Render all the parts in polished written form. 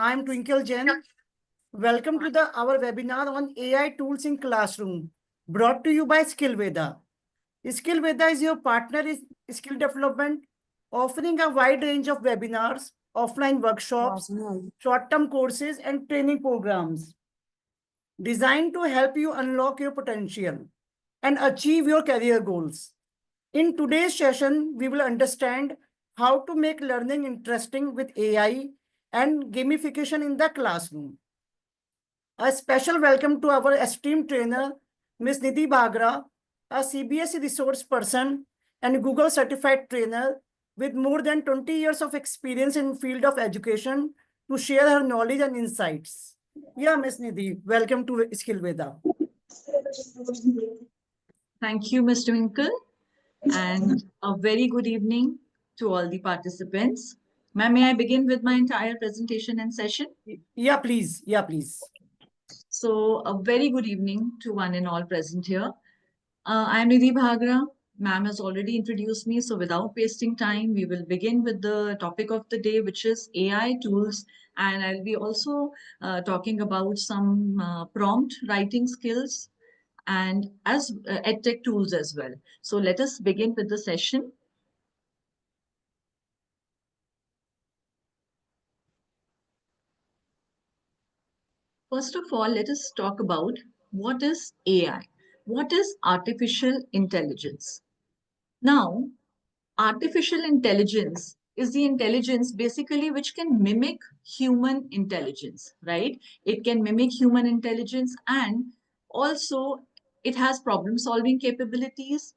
I'm Twinkle Jain. Welcome to our webinar on AI tools in classroom, brought to you by Skillveda. Skillveda is your partner in skill development, offering a wide range of webinars, offline workshops, short-term courses, and training programs designed to help you unlock your potential and achieve your career goals. In today's session, we will understand how to make learning interesting with AI and gamification in the classroom. A special welcome to our esteemed trainer, Ms. Nidhi Bhagra, a CBSE resource person and Google certified trainer with more than 20 years of experience in field of education to share her knowledge and insights. Yeah, Ms. Nidhi, welcome to Skillveda. Thank you, Ms. Twinkle, and a very good evening to all the participants. Ma'am, may I begin with my entire presentation and session? Yeah, please. Yeah, please. So, a very good evening to one and all present here. I'm Nidhi Bhagra. Ma'am has already introduced me, so without wasting time, we will begin with the topic of the day, which is AI tools. And I'll be also talking about some prompt writing skills and as edtech tools as well. So let us begin with the session. First of all, let us talk about what is AI. What is artificial intelligence? Now, artificial intelligence is the intelligence basically which can mimic human intelligence, right? It can mimic human intelligence and also it has problem solving capabilities.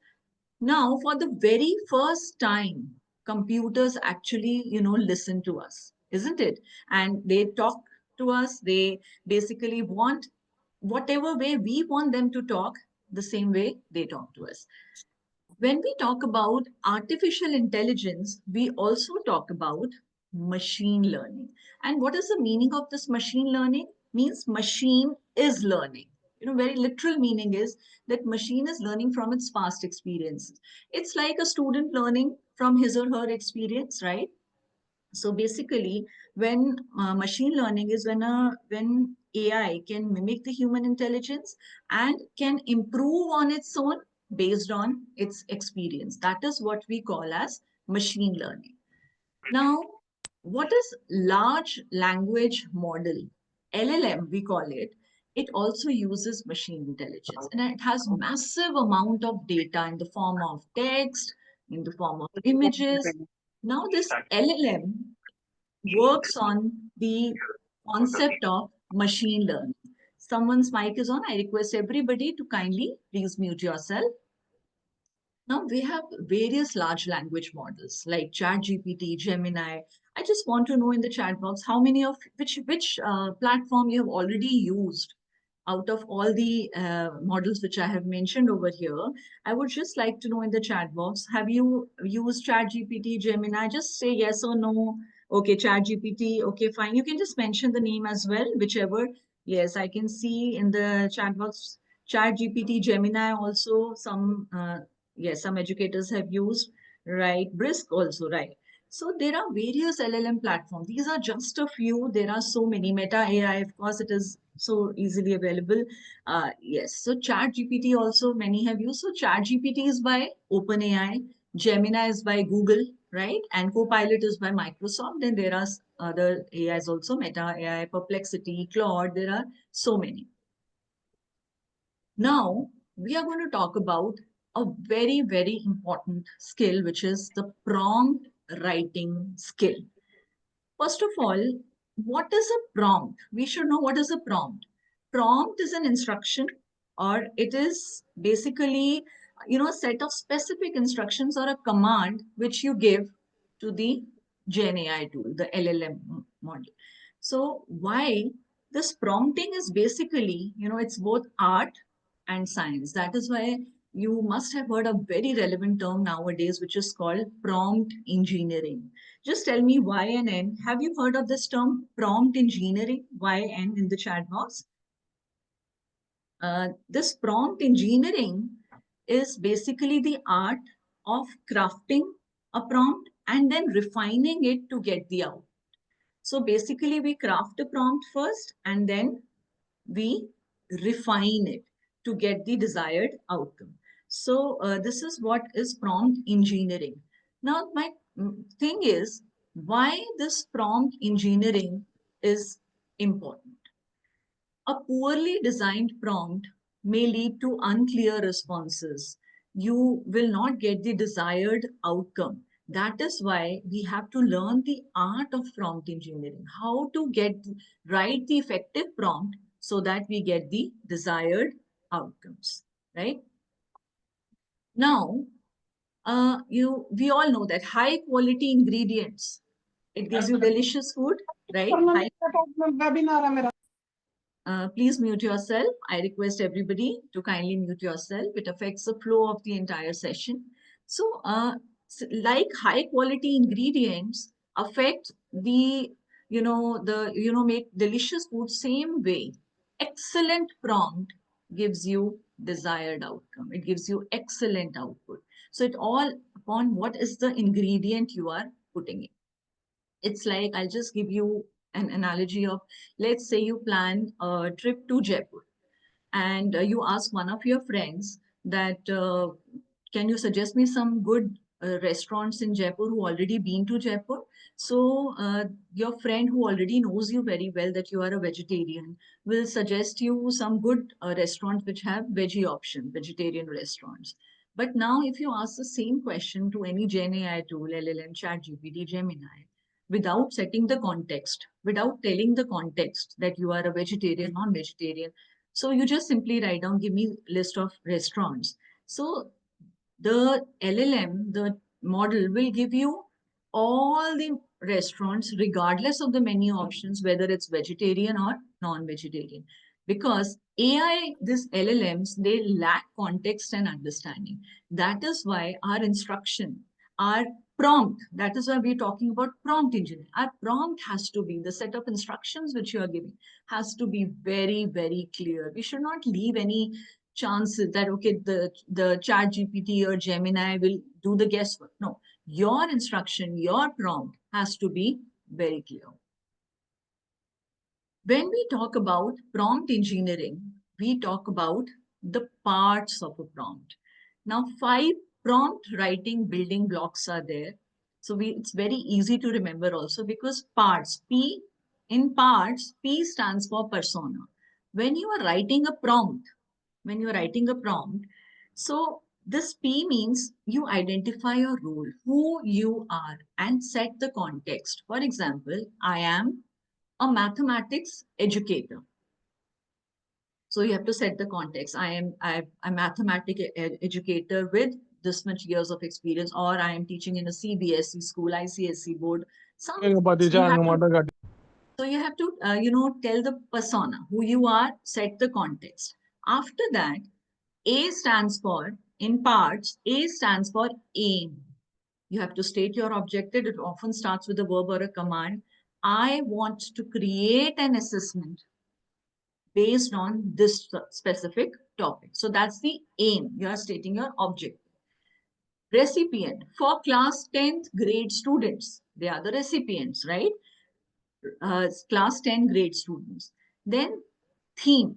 Now, for the very first time, computers actually, listen to us, isn't it? And they talk to us. They basically want whatever way we want them to talk, the same way they talk to us. When we talk about artificial intelligence, we also talk about machine learning. And what is the meaning of this machine learning? Means machine is learning. Very literal meaning is that machine is learning from its past experiences. It's like a student learning from his or her experience, right? So basically, when machine learning is when AI can mimic the human intelligence and can improve on its own based on its experience. That is what we call as machine learning. Now, what is large language model? LLM, we call it. It also uses machine intelligence and it has massive amount of data in the form of text, in the form of images. Now, this LLM works on the concept of machine learning. Someone's mic is on. I request everybody to kindly please mute yourself. Now we have various large language models like ChatGPT, Gemini. I just want to know in the chat box how many of which platform you have already used out of all the models which I have mentioned over here. I would just like to know in the chat box, have you used ChatGPT, Gemini? Just say yes or no. Okay, ChatGPT. Okay, fine. You can just mention the name as well, whichever. Yes, I can see in the chat box ChatGPT, Gemini also some. Yes, some educators have used, right? Brisk also, right? So there are various LLM platforms. These are just a few. There are so many. Meta AI, of course, it is so easily available. Yes. So ChatGPT also many have used. So ChatGPT is by OpenAI, Gemini is by Google, right? And Copilot is by Microsoft. Then there are other AIs also, Meta AI, Perplexity, Claude. There are so many. Now we are going to talk about a very, very important skill, which is the prompt writing skill. First of all, what is a prompt? We should know what is a prompt. Prompt is an instruction, or it is basically, a set of specific instructions or a command which you give to the Gen AI tool, the LLM model. So why this prompting is basically, it's both art and science. That is why you must have heard a very relevant term nowadays, which is called prompt engineering. Just tell me Y and N. Have you heard of this term, prompt engineering? Y and in the chat box. This prompt engineering is basically the art of crafting a prompt and then refining it to get the out. So basically we craft a prompt first and then we refine it to get the desired outcome. So this is what is prompt engineering. Now my thing is why this prompt engineering is important. A poorly designed prompt may lead to unclear responses. You will not get the desired outcome. That is why we have to learn the art of prompt engineering, how to write the effective prompt so that we get the desired outcomes, right? Now, we all know that high quality ingredients, it gives you delicious food, right? Please mute yourself. I request everybody to kindly mute yourself. It affects the flow of the entire session. So, like high quality ingredients affect make delicious food same way. Excellent prompt gives you desired outcome. It gives you excellent output. So, it all upon what is the ingredient you are putting in. It's like, I'll just give you an analogy of, let's say you plan a trip to Jaipur and you ask one of your friends that, can you suggest me some good restaurants in Jaipur who already been to Jaipur? So your friend who already knows you very well that you are a vegetarian will suggest you some good restaurants which have veggie option, vegetarian restaurants. But now if you ask the same question to any Gen AI tool, LLM, ChatGPT, Gemini, without setting the context, without telling the context that you are a vegetarian, non-vegetarian, so you just simply write down, give me list of restaurants. So the LLM, the model will give you all the restaurants regardless of the menu options, whether it's vegetarian or non-vegetarian. Because AI, these LLMs, they lack context and understanding. That is why our instruction, our prompt, that is why we're talking about prompt engineering. Our prompt has to be, the set of instructions which you are giving has to be very, very clear. We should not leave any chances that, okay, the chat GPT or Gemini will do the guesswork. No, your instruction, your prompt has to be very clear. When we talk about prompt engineering, we talk about the parts of a prompt. Now, 5 prompt writing building blocks are there. So it's very easy to remember also because parts, in parts, P stands for persona. When you are writing a prompt, so this P means you identify your role, who you are, and set the context. For example, I am a mathematics educator. So you have to set the context. I'm a mathematics educator with this much years of experience, or I am teaching in a CBSE school, ICSE board. So you have to, tell the persona, who you are, set the context. After that, A stands for, in parts, A stands for aim. You have to state your objective. It often starts with a verb or a command. I want to create an assessment based on this specific topic. So that's the aim. You are stating your objective. Recipient, for class 10th grade students, they are the recipients, right? Class 10 grade students. Then theme.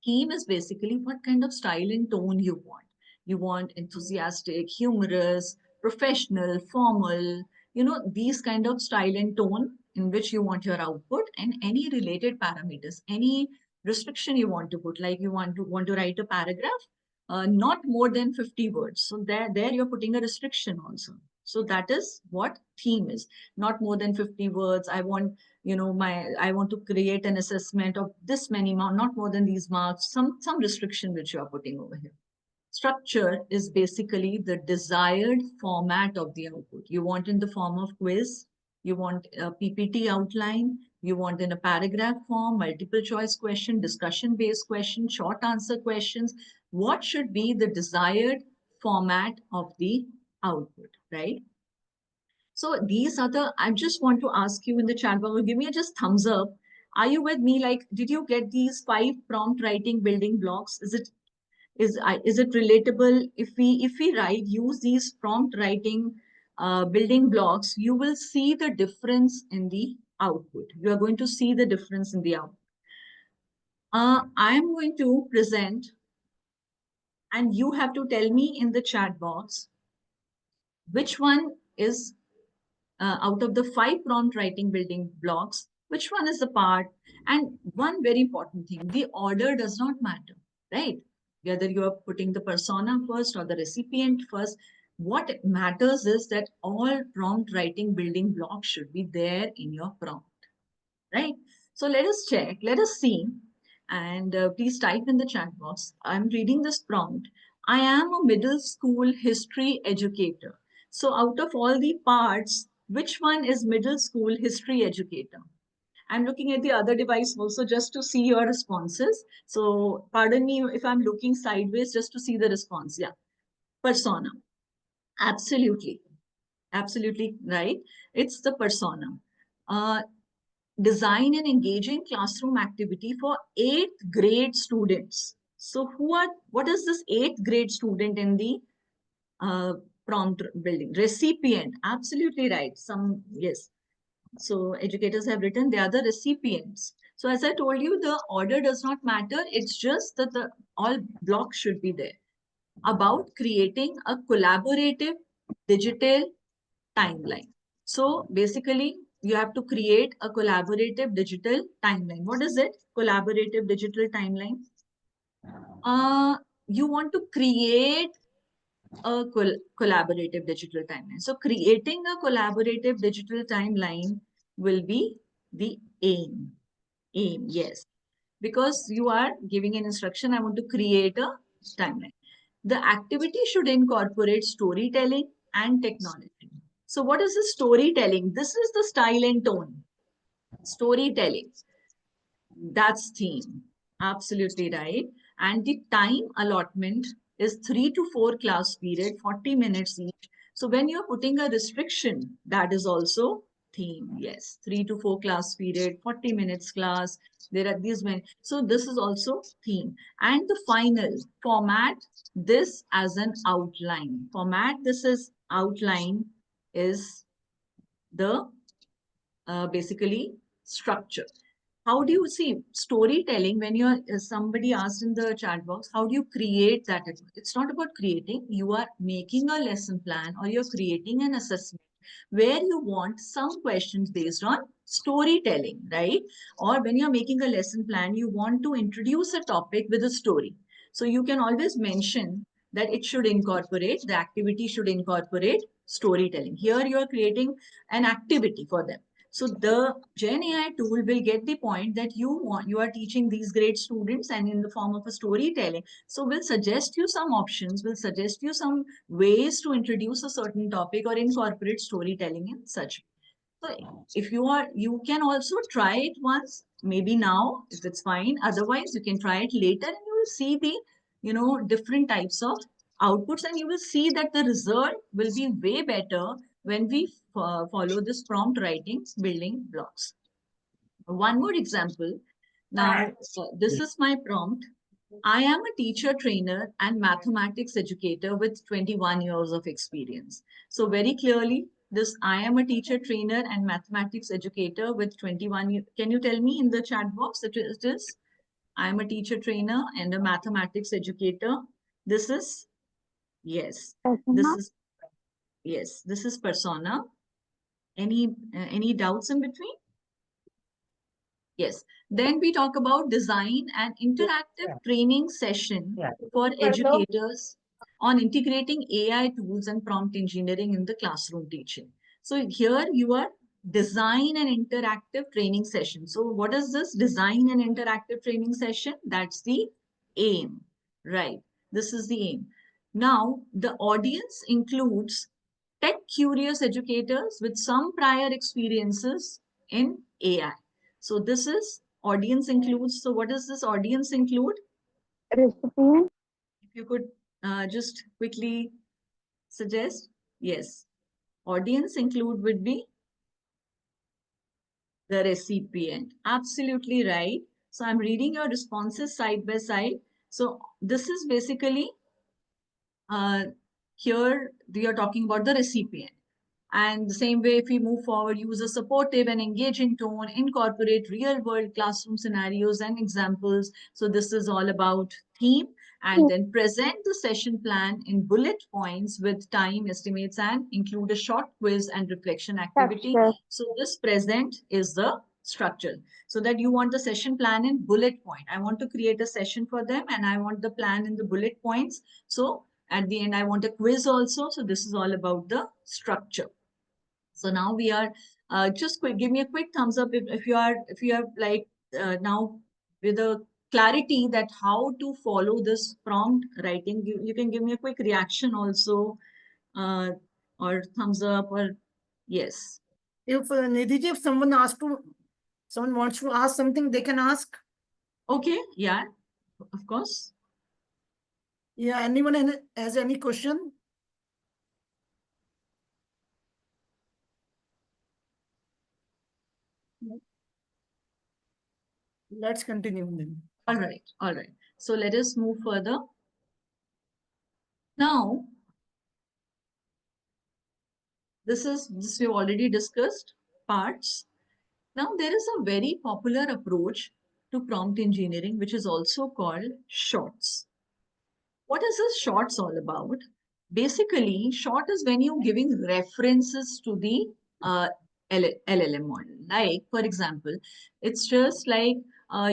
Theme is basically what kind of style and tone you want. You want enthusiastic, humorous, professional, formal, these kind of style and tone in which you want your output, and any related parameters, any restriction you want to put, like you want to write a paragraph, not more than 50 words. So there you're putting a restriction also. So that is what theme is. Not more than 50 words. I want to create an assessment of this many marks, not more than these marks, some restriction which you are putting over here. Structure is basically the desired format of the output. You want in the form of quiz, you want a PPT outline, you want in a paragraph form, multiple choice question, discussion based question, short answer questions. What should be the desired format of the output, right? So these are the, I just want to ask you in the chat box, give me a just thumbs up. Are you with me? Like, did you get these 5 prompt writing building blocks? Is it relatable if we write, use these prompt writing building blocks, you will see the difference in the output. You are going to see the difference in the output. I am going to present, and you have to tell me in the chat box which one is out of the 5 prompt writing building blocks, which one is the part. And one very important thing, the order does not matter, right? Whether you are putting the persona first or the recipient first, what matters is that all prompt writing building blocks should be there in your prompt, right? So let us check, let us see, and please type in the chat box. I'm reading this prompt. I am a middle school history educator. So out of all the parts, which one is middle school history educator? I'm looking at the other device also just to see your responses. So pardon me if I'm looking sideways just to see the response. Yeah, persona. Absolutely. Absolutely right. It's the persona. Uh, Design an engaging classroom activity for 8th grade students. So what is this 8th grade student in the uh, prompt building? Recipient, absolutely right. Yes. So educators have written they are the recipients. So as I told you, the order does not matter. It's just that the all blocks should be there. About creating a collaborative digital timeline. So basically, you have to create a collaborative digital timeline. What is it? Collaborative digital timeline. You want to create a collaborative digital timeline. So creating a collaborative digital timeline will be the aim. Aim, yes. Because you are giving an instruction, I want to create a timeline. The activity should incorporate storytelling and technology. So what is the storytelling? This is the style and tone. Storytelling. That's theme. Absolutely right. And the time allotment is 3 to 4 class period, 40 minutes each. So when you're putting a restriction, that is also theme. Yes, 3 to 4 class period, 40 minutes class. There are these many. So this is also theme. And the final format, this as an outline. Format, this is outline is the basically structure. How do you see storytelling when you're somebody asked in the chat box, how do you create that? It's not about creating, you are making a lesson plan or you're creating an assessment where you want some questions based on storytelling, right? Or when you're making a lesson plan, you want to introduce a topic with a story. So you can always mention that it should incorporate, the activity should incorporate storytelling. Here you are creating an activity for them. So the Gen AI tool will get the point that you are teaching these great students and in the form of a storytelling. So we'll suggest you some options, we'll suggest you some ways to introduce a certain topic or incorporate storytelling in such. So if you can also try it once, maybe now, if it's fine. Otherwise, you can try it later and you will see the, different types of outputs and you will see that the result will be way better when we follow this prompt writing building blocks. One more example. Now, this is my prompt. I am a teacher trainer and mathematics educator with 21 years of experience. So very clearly, this I am a teacher trainer and mathematics educator with 21 years. Can you tell me in the chat box that it is? I am a teacher trainer and a mathematics educator. This is, yes, this is, yes, this is persona. Any doubts in between? Yes. Then we talk about design an interactive training session for educators on integrating AI tools and prompt engineering in the classroom teaching. So here you are design an interactive training session. So what is this design an interactive training session? That's the aim, right? This is the aim. Now the audience includes tech curious educators with some prior experiences in AI. So this is audience includes. So what does this audience include? Recipient. If you could just quickly suggest. Yes. Audience include would be the recipient. Absolutely right. So I'm reading your responses side by side. So this is basically here we are talking about the recipient. And the same way, if we move forward, use a supportive and engaging tone, incorporate real world classroom scenarios and examples. So this is all about theme, and then present the session plan in bullet points with time estimates and include a short quiz and reflection activity. Structure. So this present is the structure. So that you want the session plan in bullet point. I want to create a session for them and I want the plan in the bullet points. So at the end, I want a quiz also. So this is all about the structure. So now we are just quick. Give me a quick thumbs up if you are like now with a clarity that how to follow this prompt writing. You can give me a quick reaction also, uh, or thumbs up or yes. If Nidhi ji, if someone wants to ask something, they can ask. Okay, yeah, of course. Yeah, anyone has any question? Let's continue then. All right, all right. So let us move further. Now, this we've already discussed parts. Now, there is a very popular approach to prompt engineering, which is also called shorts. What is this shorts all about? Basically, short is when you're giving references to the uh, LLM model. Like, for example, it's just like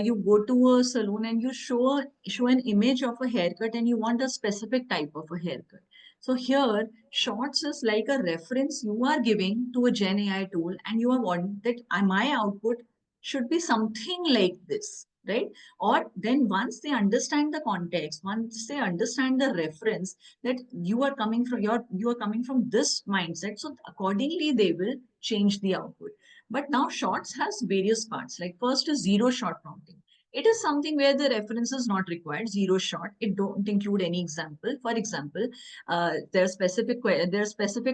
you go to a salon and you show an image of a haircut and you want a specific type of a haircut. So here, shorts is like a reference you are giving to a Gen AI tool, and you are wanting that my output should be something like this, right? Or then once they understand the context, once they understand the reference that you are coming from you are coming from this mindset, so accordingly they will change the output. But now shorts has various parts. Like first is zero shot prompting. It is something where the reference is not required. Zero shot, it don't include any example. For example, there are specific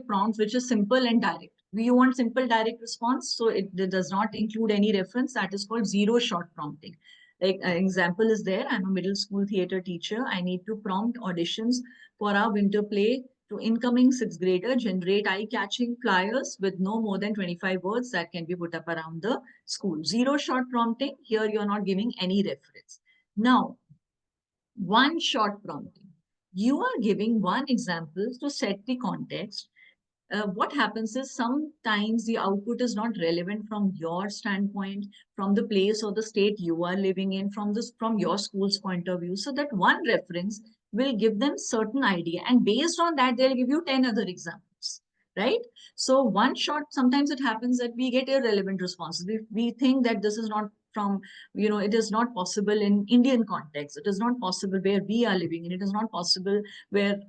prompts which is simple and direct. You want simple direct response, so it does not include any reference. That is called zero shot prompting. Like an example is there, I'm a middle school theater teacher. I need to prompt auditions for our winter play to incoming sixth grader, generate eye-catching flyers with no more than 25 words that can be put up around the school. Zero shot prompting, here you're not giving any reference. Now, one shot prompting. You are giving one example to set the context. What happens is sometimes the output is not relevant from your standpoint, from the place or the state you are living in, from your school's point of view. So that one reference will give them certain idea, and based on that, they'll give you 10 other examples, right? So one shot, sometimes it happens that we get irrelevant responses. We think that this is not from, it is not possible in Indian context. It is not possible where we are living, and it is not possible where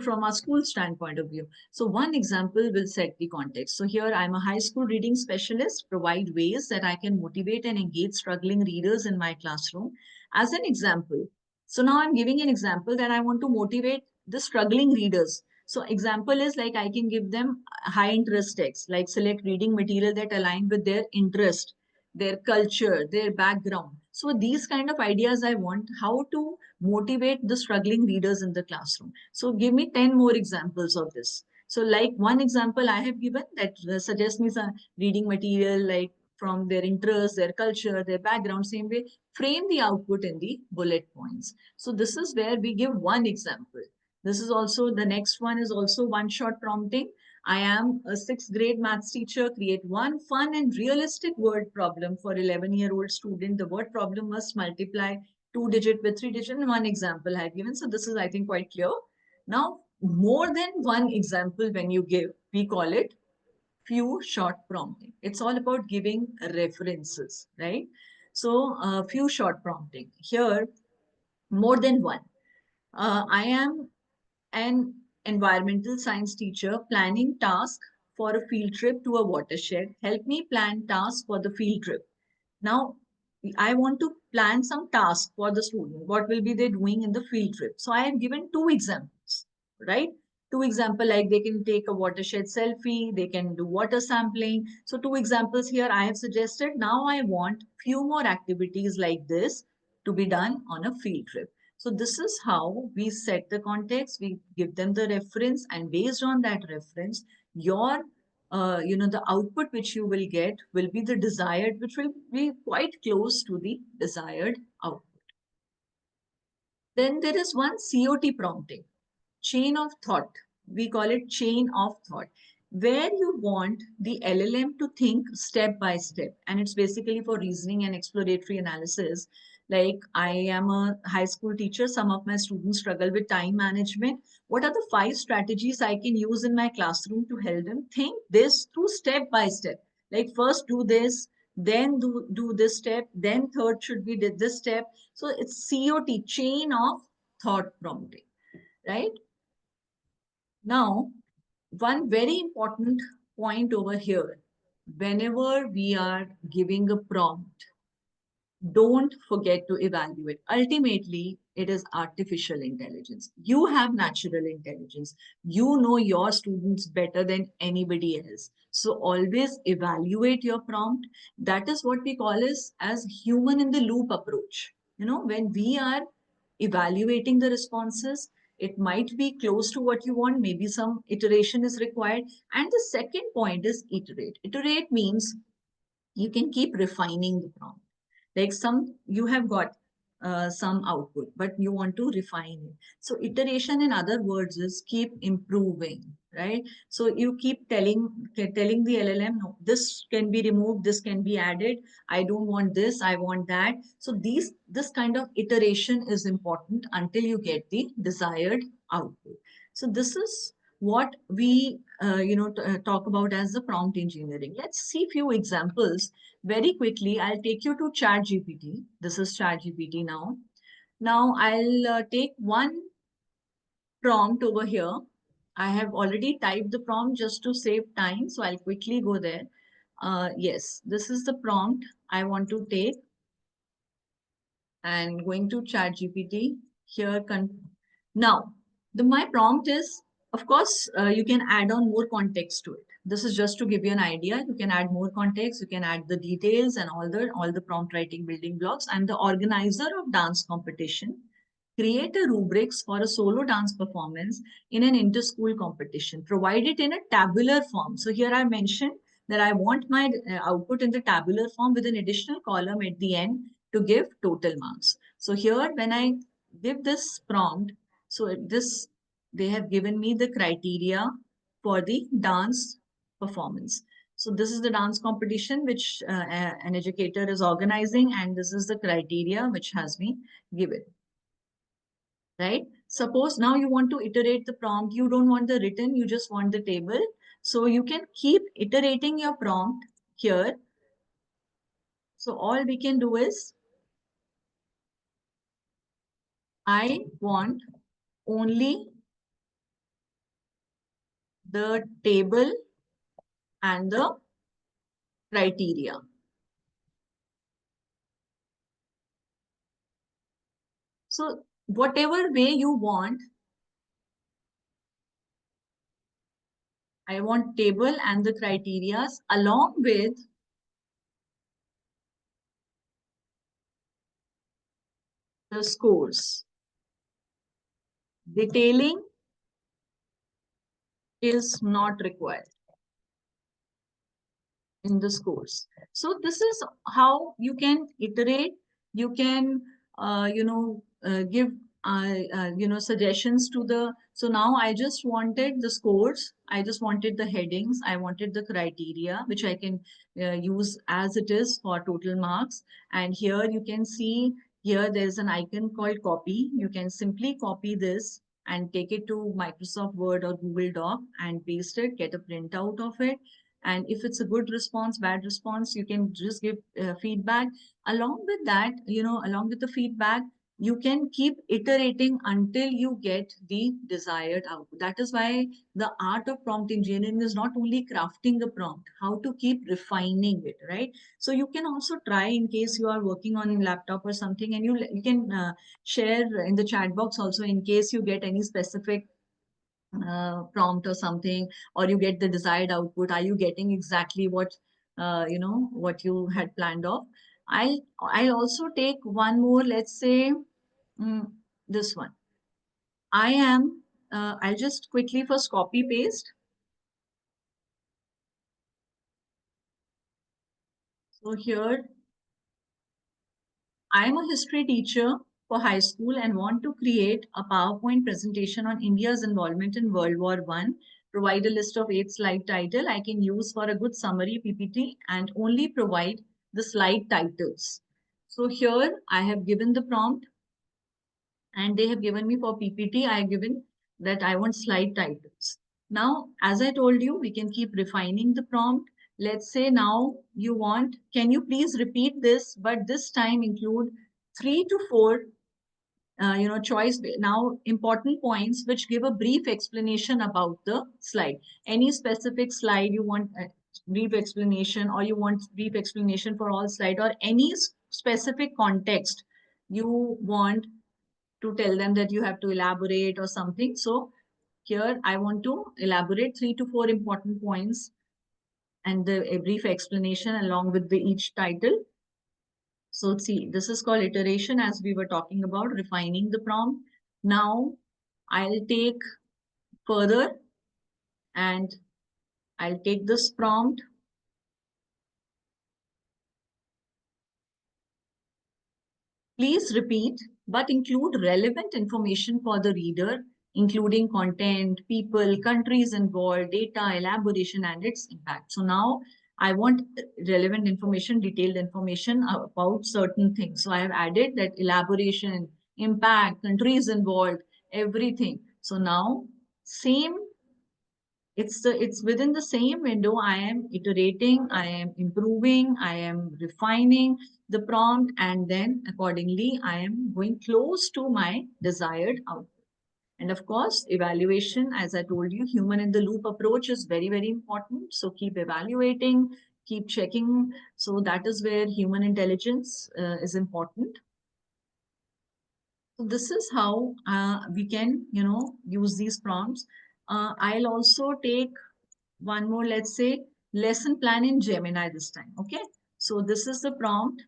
from our school standpoint of view. So one example will set the context. So here I'm a high school reading specialist, provide ways that I can motivate and engage struggling readers in my classroom. As an example, so now I'm giving an example that I want to motivate the struggling readers. So example is like I can give them high interest text, like select reading material that align with their interest, their culture, their background. So these kind of ideas I want, how to motivate the struggling readers in the classroom. So give me 10 more examples of this. So like one example I have given that suggests me some reading material like from their interest, their culture, their background, same way, frame the output in the bullet points. So this is where we give one example. This is also, the next one is also one shot prompting. I am a sixth grade maths teacher. Create one fun and realistic word problem for 11-year-old student. The word problem must multiply 2-digit with 3-digit. One example I have given. So this is, I think, quite clear. Now, more than one example when you give, we call it few short prompting. It's all about giving references, right? So few short prompting. Here, more than one. I am an environmental science teacher planning task for a field trip to a watershed. Help me plan task for the field trip. Now, I want to plan some task for the student. What will be they doing in the field trip? So I have given two examples, right? Two example, like they can take a watershed selfie, they can do water sampling. So two examples here I have suggested. Now I want few more activities like this to be done on a field trip. So this is how we set the context, we give them the reference, and based on that reference, your the output which you will get will be the desired, which will be quite close to the desired output. Then there is one COT prompting, chain of thought. We call it chain of thought, where you want the LLM to think step by step. And it's basically for reasoning and exploratory analysis. Like, I am a high school teacher. Some of my students struggle with time management. What are the 5 strategies I can use in my classroom to help them think this through step by step? Like, first do this, then do this step, then third should be this step. So it's COT, chain of thought prompting, right? Now, one very important point over here, whenever we are giving a prompt, don't forget to evaluate. Ultimately, it is artificial intelligence. You have natural intelligence. You know your students better than anybody else. So always evaluate your prompt. That is what we call as human in the loop approach. When we are evaluating the responses, it might be close to what you want. Maybe some iteration is required. And the second point is iterate. Iterate means you can keep refining the prompt. Like, you have got some output, but you want to refine it. So iteration, in other words, is keep improving, right? So you keep telling the LLM, no, this can be removed, this can be added, I don't want this, I want that. So this kind of iteration is important until you get the desired output. So this is what we talk about as the prompt engineering. Let's see few examples very quickly. I'll take you to ChatGPT. This is ChatGPT now. Now I'll take one prompt over here. I have already typed the prompt just to save time, so I'll quickly go there. Yes, this is the prompt I want to take, and going to ChatGPT here. Now, my prompt is, of course, you can add on more context to it. This is just to give you an idea. You can add more context. You can add the details and all the prompt writing building blocks. I'm the organizer of dance competition. Create a rubrics for a solo dance performance in an inter-school competition. Provide it in a tabular form. So here I mentioned that I want my output in the tabular form with an additional column at the end to give total marks. So here, when I give this prompt, so they have given me the criteria for the dance performance. So this is the dance competition which an educator is organizing, and this is the criteria which has been given, right? Suppose now you want to iterate the prompt. You don't want the written, you just want the table. So you can keep iterating your prompt here. So all we can do is, I want only the table and the criteria. So whatever way you want, I want table and the criteria along with the scores. Detailing is not required in the scores. So this is how you can iterate. You can, give, suggestions to the. So now I just wanted the scores. I just wanted the headings. I wanted the criteria, which I can use as it is for total marks. And here you can see, here there's an icon called copy. You can simply copy this and take it to Microsoft Word or Google Doc and paste it, get a printout of it. And if it's a good response, bad response, you can just give feedback. Along with that, along with the feedback, you can keep iterating until you get the desired output. That is why the art of prompt engineering is not only crafting the prompt, how to keep refining it, right? So you can also try, in case you are working on a laptop or something, and you can share in the chat box also, in case you get any specific prompt or something, or you get the desired output. Are you getting exactly what what you had planned of? I'll also take one more. Let's say this one. I'll just quickly first copy paste. So here, I am a history teacher for high school and want to create a PowerPoint presentation on India's involvement in World War One. Provide a list of 8 slide title I can use for a good summary PPT and only provide the slide titles. So here I have given the prompt and they have given me for PPT, I have given that I want slide titles. Now, as I told you, we can keep refining the prompt. Let's say now you want, can you please repeat this, but this time include 3 to 4 choice now important points which give a brief explanation about the slide. Any specific slide you want a brief explanation, or you want brief explanation for all slide, or any specific context you want to tell them that you have to elaborate or something. So here I want to elaborate 3 to 4 important points and a brief explanation along with the each title. So see, this is called iteration, as we were talking about, refining the prompt. Now I'll take further and I'll take this prompt. Please repeat, but include relevant information for the reader, including content, people, countries involved, data, elaboration, and its impact. So now I want relevant information, detailed information about certain things. So I have added that elaboration, impact, countries involved, everything. So now same, it's within the same window. I am iterating, I am improving, I am refining the prompt, and then accordingly I am going close to my desired output. And of course, evaluation, as I told you, human in the loop approach is very, very important. So keep evaluating, keep checking. So that is where human intelligence is important. So this is how we can, use these prompts. I'll also take one more, let's say, lesson plan in Gemini this time. Okay. So this is the prompt.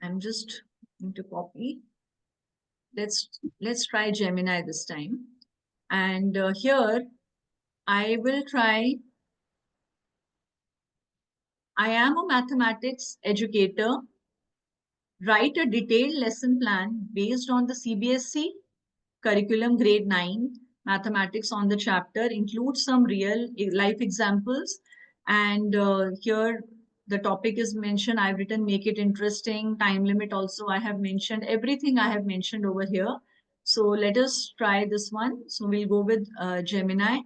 I'm just going to copy. Let's try Gemini this time. And here I will try. I am a mathematics educator. Write a detailed lesson plan based on the CBSE curriculum grade 9 mathematics on the chapter, include some real life examples, and here the topic is mentioned. I've written make it interesting, time limit also I have mentioned, everything I have mentioned over here. So let us try this one. So we'll go with Gemini.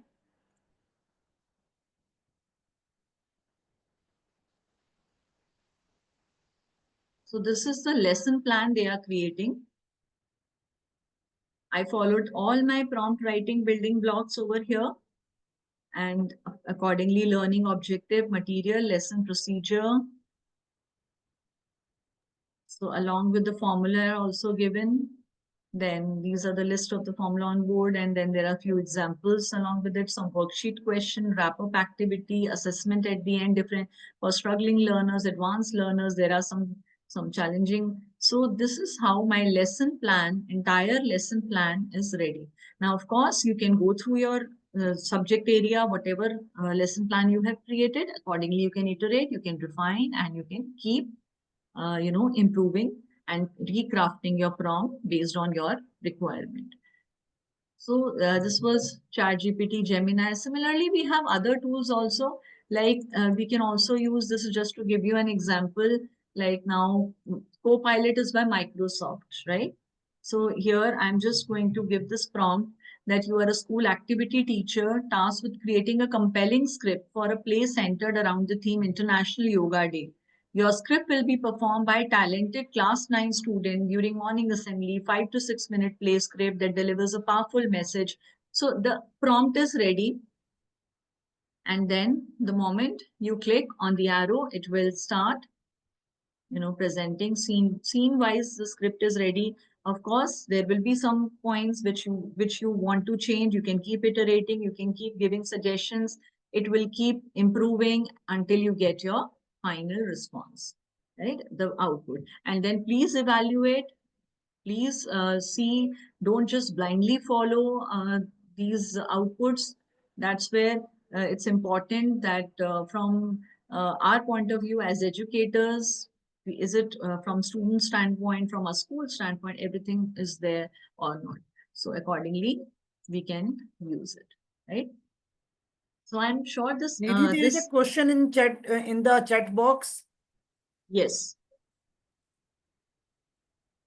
So this is the lesson plan they are creating. I followed all my prompt writing building blocks over here, and accordingly learning objective, material, lesson procedure. So along with the formula also given, then these are the list of the formula on board, and then there are a few examples along with it, some worksheet question, wrap-up activity, assessment at the end, different for struggling learners, advanced learners, there are some challenging. So this is how my lesson plan, entire lesson plan is ready. Now, of course, you can go through your subject area, whatever lesson plan you have created, accordingly you can iterate, you can refine, and you can keep improving and recrafting your prompt based on your requirement. So this was ChatGPT, Gemini. Similarly, we have other tools also, like we can also use this just to give you an example. Like now, Copilot is by Microsoft, right? So here I'm just going to give this prompt that you are a school activity teacher tasked with creating a compelling script for a play centered around the theme International Yoga Day. Your script will be performed by a talented class 9 student during morning assembly, 5 to 6 minute play script that delivers a powerful message. So the prompt is ready. And then the moment you click on the arrow, it will start, presenting scene wise, the script is ready. Of course, there will be some points which you want to change. You can keep iterating, you can keep giving suggestions. It will keep improving until you get your final response, right? The output. And then please evaluate, please see, don't just blindly follow these outputs. That's where it's important that from our point of view as educators, is it from student standpoint, from a school standpoint, everything is there or not. So accordingly, we can use it, right? So I'm sure this, Nidhi, there is a question in chat in the chat box. yes,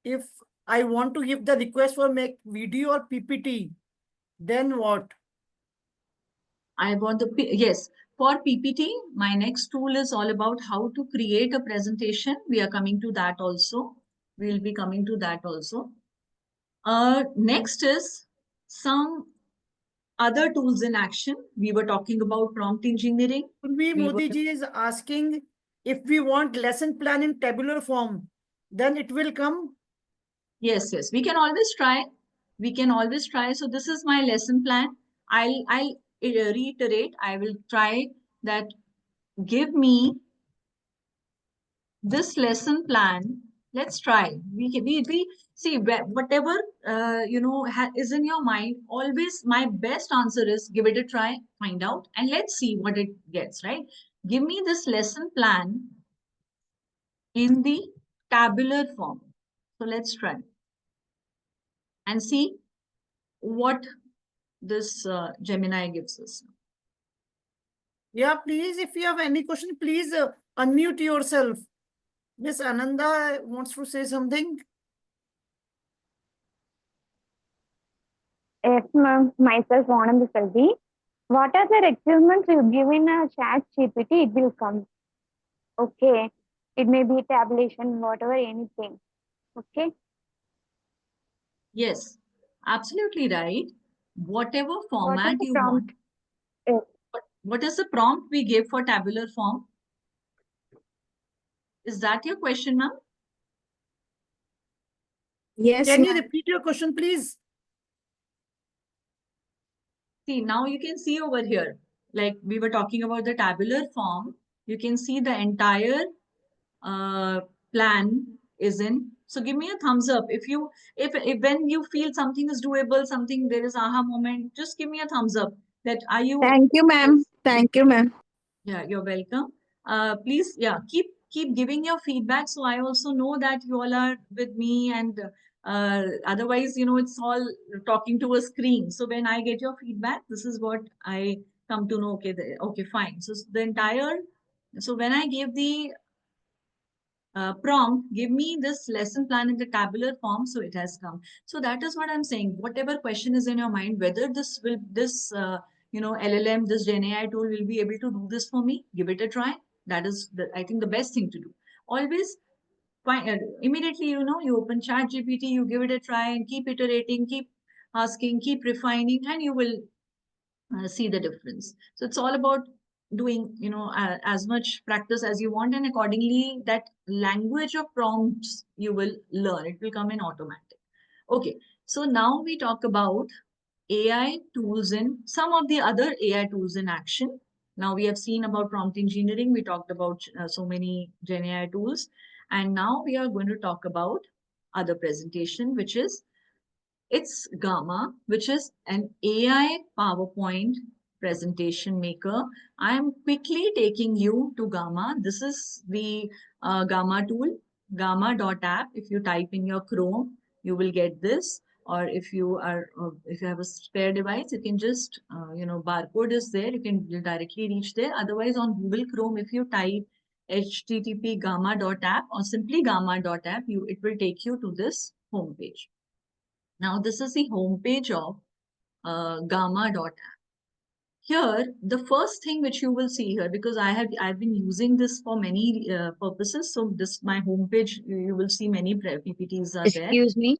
If I want to give the request for make video or PPT, then what? I want the, yes, for PPT, my next tool is all about how to create a presentation. We are coming to that also. We'll be coming to that also. Next is some other tools in action. We were talking about prompt engineering. Modi ji is asking if we want lesson plan in tabular form, then it will come. Yes, yes, we can always try. We can always try. So this is my lesson plan. I'll reiterate. I will try that. Give me this lesson plan. Let's try. We see whatever is in your mind. Always my best answer is give it a try, find out, and let's see what it gets. Right? Give me this lesson plan in the tabular form. So let's try and see what this Gemini gives us. Yeah, please, if you have any question, please unmute yourself. Miss Ananda wants to say something. Yes, ma'am. Myself, Anand Selvi. What are the requirements you give in a chat GPT? It will come. Okay. It may be tabulation, whatever, anything. Okay. Yes, absolutely right. Whatever What is format the you prompt? want. Yes. What is the prompt we give for tabular form? Is that your question, ma'am? Yes, Can you ma'am. repeat your question, please? See, now you can see over here, like we were talking about the tabular form, you can see the entire plan is in. So give me a thumbs up. If when you feel something is doable, something there is aha moment, just give me a thumbs up that are you. Thank you, ma'am. Thank you, ma'am. Yeah, you're welcome. Please, yeah, keep giving your feedback so I also know that you all are with me, and otherwise, it's all talking to a screen. So when I get your feedback, this is what I come to know. Okay, okay, fine. So the entire, so when I gave the prompt, give me this lesson plan in the tabular form, so it has come. So that is what I'm saying. Whatever question is in your mind, whether LLM, this Gen AI tool will be able to do this for me, give it a try. That is I think the best thing to do. Always immediately, you open chat GPT, you give it a try and keep iterating, keep asking, keep refining, and you will see the difference. So it's all about doing, as much practice as you want, and accordingly, that language of prompts you will learn. It will come in automatic. Okay, so now we talk about AI tools in some of the other AI tools in action. Now we have seen about prompt engineering. We talked about so many Gen AI tools, and now we are going to talk about other presentation, which is it's Gamma, which is an AI PowerPoint presentation maker. I'm quickly taking you to Gamma. This is the Gamma tool, gamma.app. If you type in your Chrome, you will get this. Or if you have a spare device, you can just, barcode is there. You can directly reach there. Otherwise, on Google Chrome, if you type http gamma.app or simply gamma.app, it will take you to this homepage. Now, this is the homepage of gamma.app. Here, the first thing which you will see here, because I've been using this for many purposes. So this my homepage, you will see many PPTs are there. Excuse me.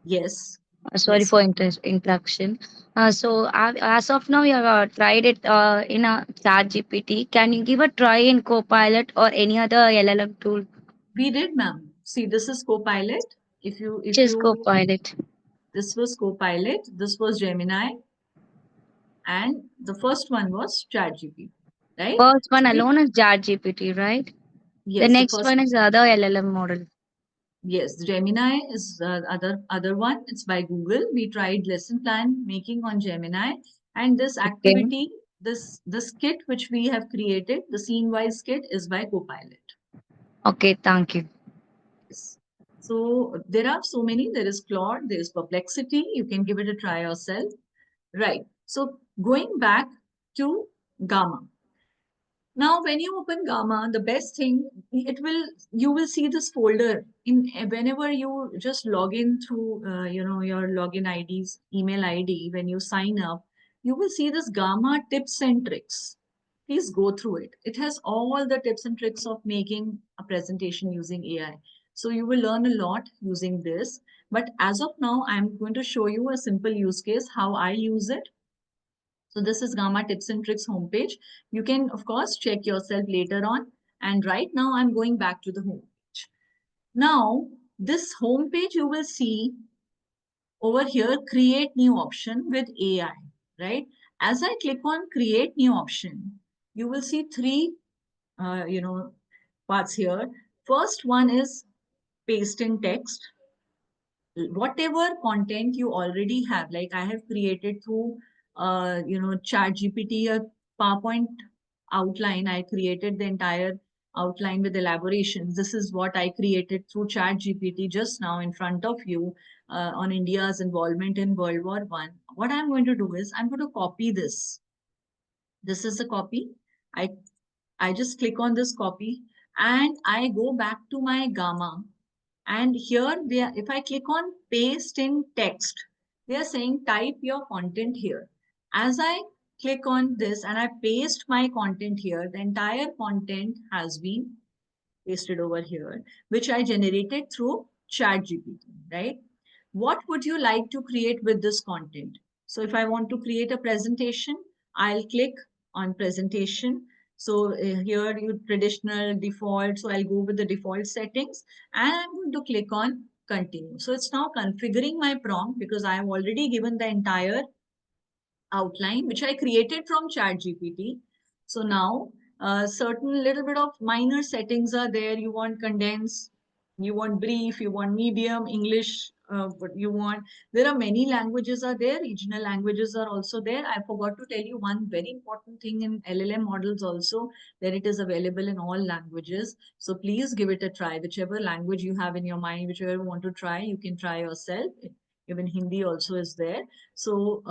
Yes. Sorry Yes. for interruption. As of now, you have tried it in a chat GPT. Can you give a try in Copilot or any other LLM tool? We did, ma'am. See, this is Copilot. If Which is Copilot? This was Copilot. This was Gemini. And the first one was ChatGPT, right? First one alone is chat GPT, right? Yes, The the next first one is other LLM model. Yes, Gemini is other one. It's by Google. We tried lesson plan making on Gemini, and this activity this kit which we have created, the scene-wise kit, is by Copilot. Okay, thank you. Yes. So there are so many. There is Claude, there is Perplexity. You can give it a try yourself. Right. So going back to Gamma. Now, when you open Gamma, the best thing, you will see this folder in whenever you just log in through, your login IDs, email ID, when you sign up, you will see this Gamma tips and tricks. Please go through it. It has all the tips and tricks of making a presentation using AI. So you will learn a lot using this. But as of now, I'm going to show you a simple use case, how I use it. So this is Gamma Tips and Tricks homepage. You can, of course, check yourself later on. And right now, I'm going back to the homepage. Now, this homepage, you will see over here, create new option with AI, right? As I click on create new option, you will see three, parts here. First one is paste in text. Whatever content you already have, like I have created through, chat GPT, a PowerPoint outline. I created the entire outline with elaborations. This is what I created through chat GPT just now in front of you, on India's involvement in World War I. What I'm going to do is I'm going to copy this. This is the copy. I just click on this copy and I go back to my Gamma. And here, if I click on paste in text, they are saying type your content here. As I click on this and I paste my content here, the entire content has been pasted over here, which I generated through ChatGPT, right? What would you like to create with this content? So if I want to create a presentation, I'll click on presentation. So here you traditional default. So I'll go with the default settings and I'm going to click on continue. So it's now configuring my prompt because I have already given the entire outline which I created from ChatGPT. So now certain little bit of minor settings are there. You want condense, you want brief, you want medium, English, what you want. There are many languages are there. Regional languages are also there. I forgot to tell you one very important thing in LLM models also, that it is available in all languages. So please give it a try. Whichever language you have in your mind, whichever you want to try, you can try yourself. Even Hindi also is there. So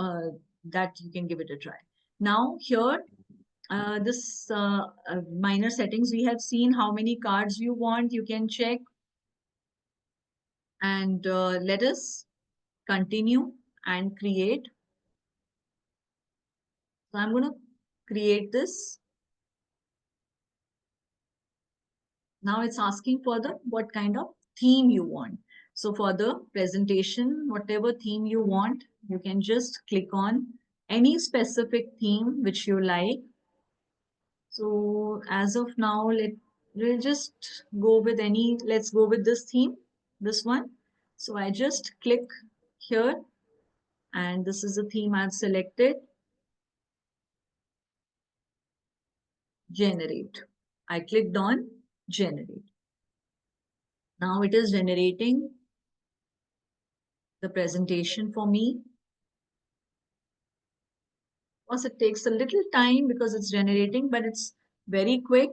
that you can give it a try. Now here, this minor settings, we have seen how many cards you want. You can check. And let us continue and create. So I'm going to create this. Now it's asking for the what kind of theme you want. So for the presentation, whatever theme you want, you can just click on any specific theme which you like. So as of now, we'll just go with let's go with this theme, this one. So I just click here and this is the theme I've selected. Generate. I clicked on generate. Now it is generating the presentation for me. Of course, it takes a little time because it's generating, but it's very quick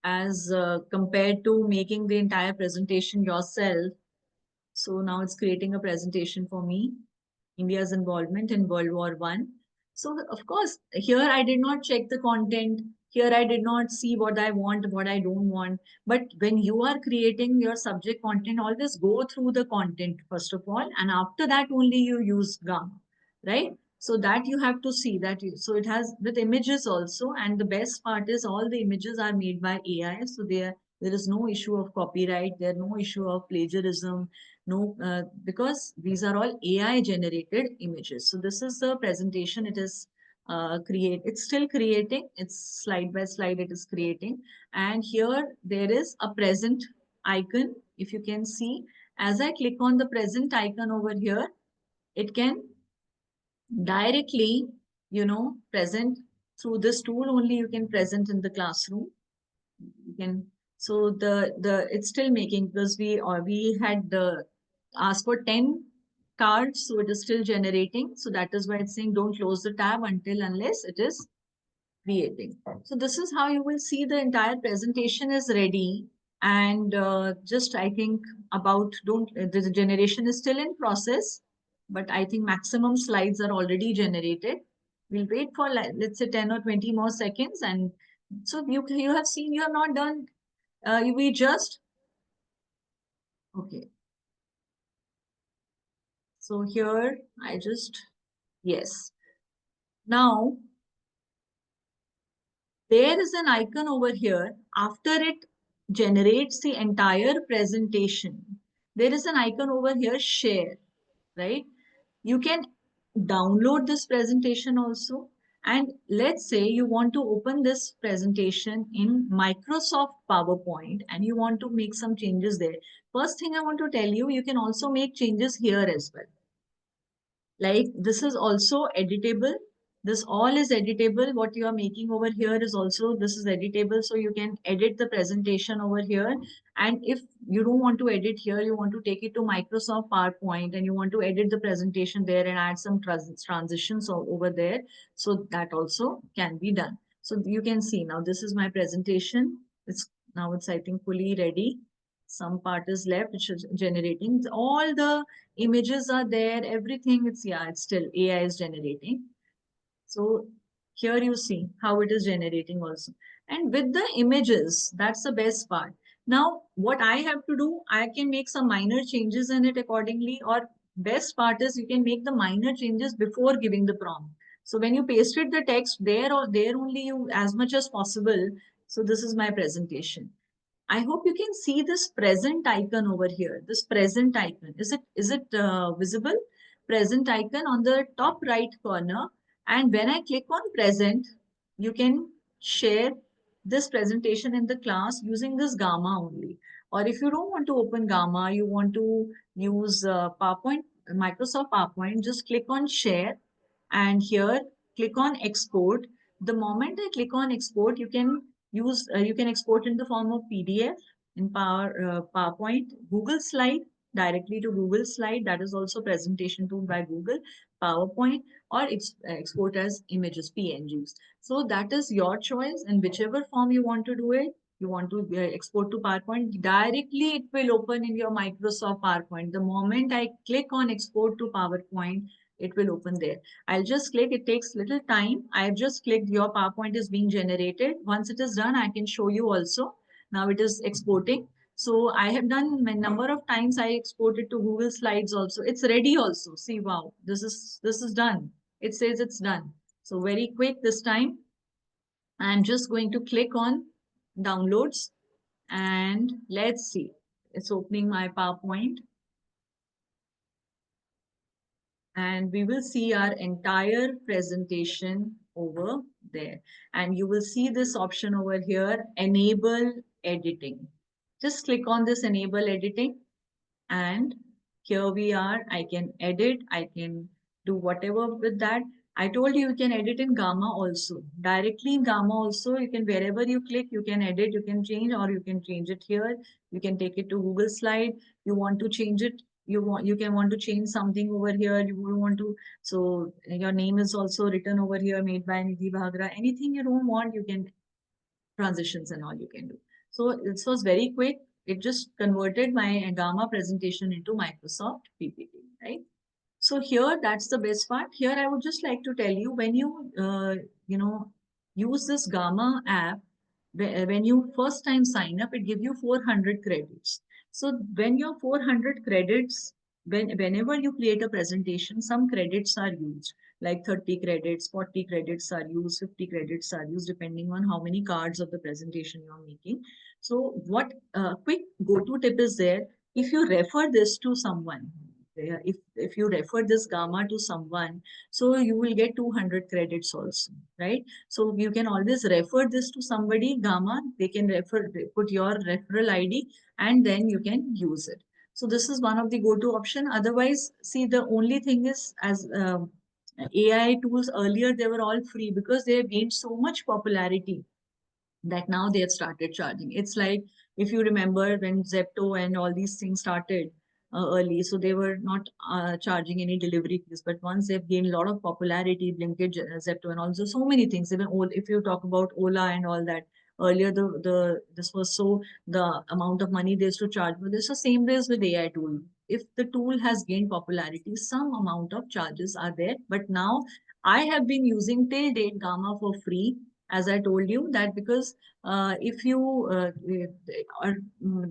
as compared to making the entire presentation yourself. So now it's creating a presentation for me, India's involvement in World War I. So of course, here I did not check the content. Here I did not see what I want, what I don't want. But when you are creating your subject content, always go through the content first of all, and after that only you use Gamma, right? So that you have to see that. So it has with images also, and the best part is all the images are made by AI. So there is no issue of copyright. There no issue of plagiarism. No, because these are all AI generated images. So this is the presentation. It is it's still creating. It's slide by slide it is creating. And here there is a present icon. If you can see, as I click on the present icon over here, it can directly, present through this tool only. You can present in the classroom. You can, so it's still making, because we had asked for 10 cards, so it is still generating. So that is why it's saying don't close the tab unless it is creating. So this is how you will see the entire presentation is ready. And just I think about the generation is still in process, but I think maximum slides are already generated. We'll wait for let's say 10 or 20 more seconds. And so you have seen, you have not done, we just, okay. So here I just, yes. Now there is an icon over here. After it generates the entire presentation, there is an icon over here, share, right? You can download this presentation also. And let's say you want to open this presentation in Microsoft PowerPoint and you want to make some changes there. First thing I want to tell you, you can also make changes here as well. Like this is also editable. This all is editable. What you are making over here is also, this is editable. So you can edit the presentation over here. And if you don't want to edit here, you want to take it to Microsoft PowerPoint and you want to edit the presentation there and add some transitions over there. So that also can be done. So you can see now this is my presentation. Now it's I think fully ready. Some part is left, which is generating. All the images are there, everything, it's still AI is generating. So here you see how it is generating also. And with the images, that's the best part. Now, what I have to do, I can make some minor changes in it accordingly, or best part is you can make the minor changes before giving the prompt. So when you pasted the text there or there only, you as much as possible. So this is my presentation. I hope you can see this present icon over here. This present icon, is it visible? Present icon on the top right corner. And when I click on present, you can share this presentation in the class using this Gamma only. Or if you don't want to open Gamma, you want to use PowerPoint, Microsoft PowerPoint, just click on share and here click on export. The moment I click on export, you can you can export in the form of PDF in PowerPoint, Google Slide, directly to Google Slide. That is also presentation tool by Google, PowerPoint, or export as images, PNGs. So that is your choice, and whichever form you want to do it. You want to export to PowerPoint, directly it will open in your Microsoft PowerPoint. The moment I click on export to PowerPoint, it will open there. I'll just click, it takes little time. I've just clicked, your PowerPoint is being generated. Once it is done, I can show you also. Now it is exporting. So I have done a number of times. I exported to Google Slides also. It's ready also. See, wow, this is done. It says it's done. So very quick this time. I'm just going to click on downloads and let's see. It's opening my PowerPoint. And we will see our entire presentation over there. And you will see this option over here, enable editing. Just click on this enable editing and here we are. I can edit, I can do whatever with that. I told you can edit in Gamma also. Directly in Gamma also, you can, wherever you click, you can edit, you can change, or you can change it here. You can take it to Google Slide. You want to change it, you can want to change something over here. You want to, so your name is also written over here, made by Nidhi Bhagra. Anything you don't want, you can transitions and all you can do. So this was very quick. It just converted my Gamma presentation into Microsoft PPT, right? So here, that's the best part. Here, I would just like to tell you, when you use this Gamma app, when you first time sign up, it gives you 400 credits. So when your 400 credits, whenever you create a presentation, some credits are used, like 30 credits, 40 credits are used, 50 credits are used, depending on how many cards of the presentation you're making. So what quick go-to tip is there, if you refer this to someone, if you refer this Gamma to someone, so you will get 200 credits also, right? So you can always refer this to somebody, Gamma, they can put your referral ID and then you can use it. So this is one of the go-to option. Otherwise, see, the only thing is, as AI tools earlier, they were all free because they have gained so much popularity that now they have started charging. It's like, if you remember when Zepto and all these things started, early, so they were not charging any delivery fees. But once they've gained a lot of popularity, Blinkit, Zepto, and also so many things. Even if you talk about Ola and all that, earlier this was so the amount of money they used to charge. But this is the same way as with AI tool. If the tool has gained popularity, some amount of charges are there. But now I have been using till date Gamma for free, as I told you that, because if you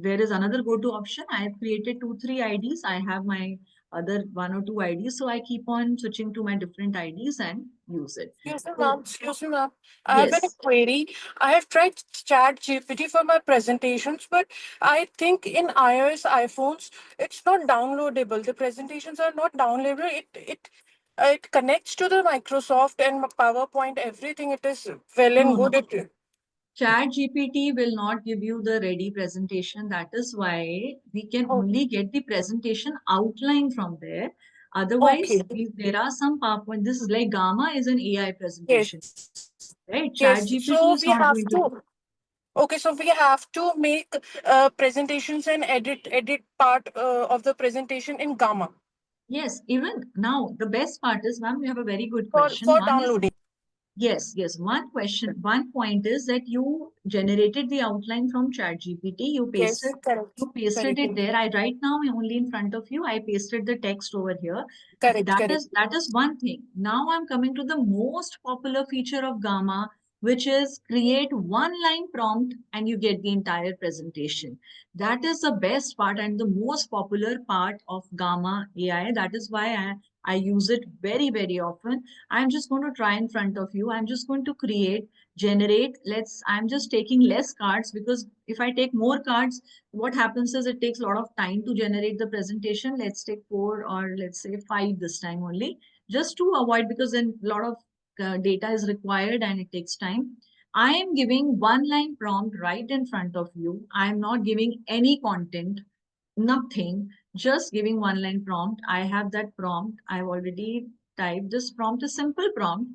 there is another go-to option. I have created 2-3 IDs. I have my other 1 or 2 IDs, so I keep on switching to my different IDs and use it. Excuse me, So, ma'am. Excuse me, ma'am. I have a yes. query. I have tried Chat GPT for my presentations, but I think in iOS iPhones, it's not downloadable. The presentations are not downloadable. It connects to the Microsoft and PowerPoint. Everything it is well and No, good. no. Chat GPT will not give you the ready presentation. That is why we can only get the presentation outline from there. Otherwise, Okay. there are some PowerPoint. This is like Gamma is an AI presentation, Yes. right? Chat Yes. GPT So is we not have going to do. to. Okay, so we have to make presentations and edit part of the presentation in Gamma Yes, even now, the best part is, ma'am, you have a very good for question. One is, downloading. yes, yes. One point is that you generated the outline from ChatGPT. Yes, correct. You pasted Correct. it there. I right now only in front of you. I pasted the text over here. Correct. Correct. That is one thing. Now I'm coming to the most popular feature of Gamma, which is create one line prompt and you get the entire presentation. That is the best part and the most popular part of Gamma AI. That is why I use it very, very often. I'm just going to try in front of you. I'm just going to generate. I'm just taking less cards, because if I take more cards, what happens is it takes a lot of time to generate the presentation. Let's take 4 or let's say 5 this time only, just to avoid, because then a lot of data is required and it takes time. I am giving one line prompt right in front of you. I am not giving any content, nothing, just giving one line prompt. I have that prompt. I've already typed this prompt, a simple prompt.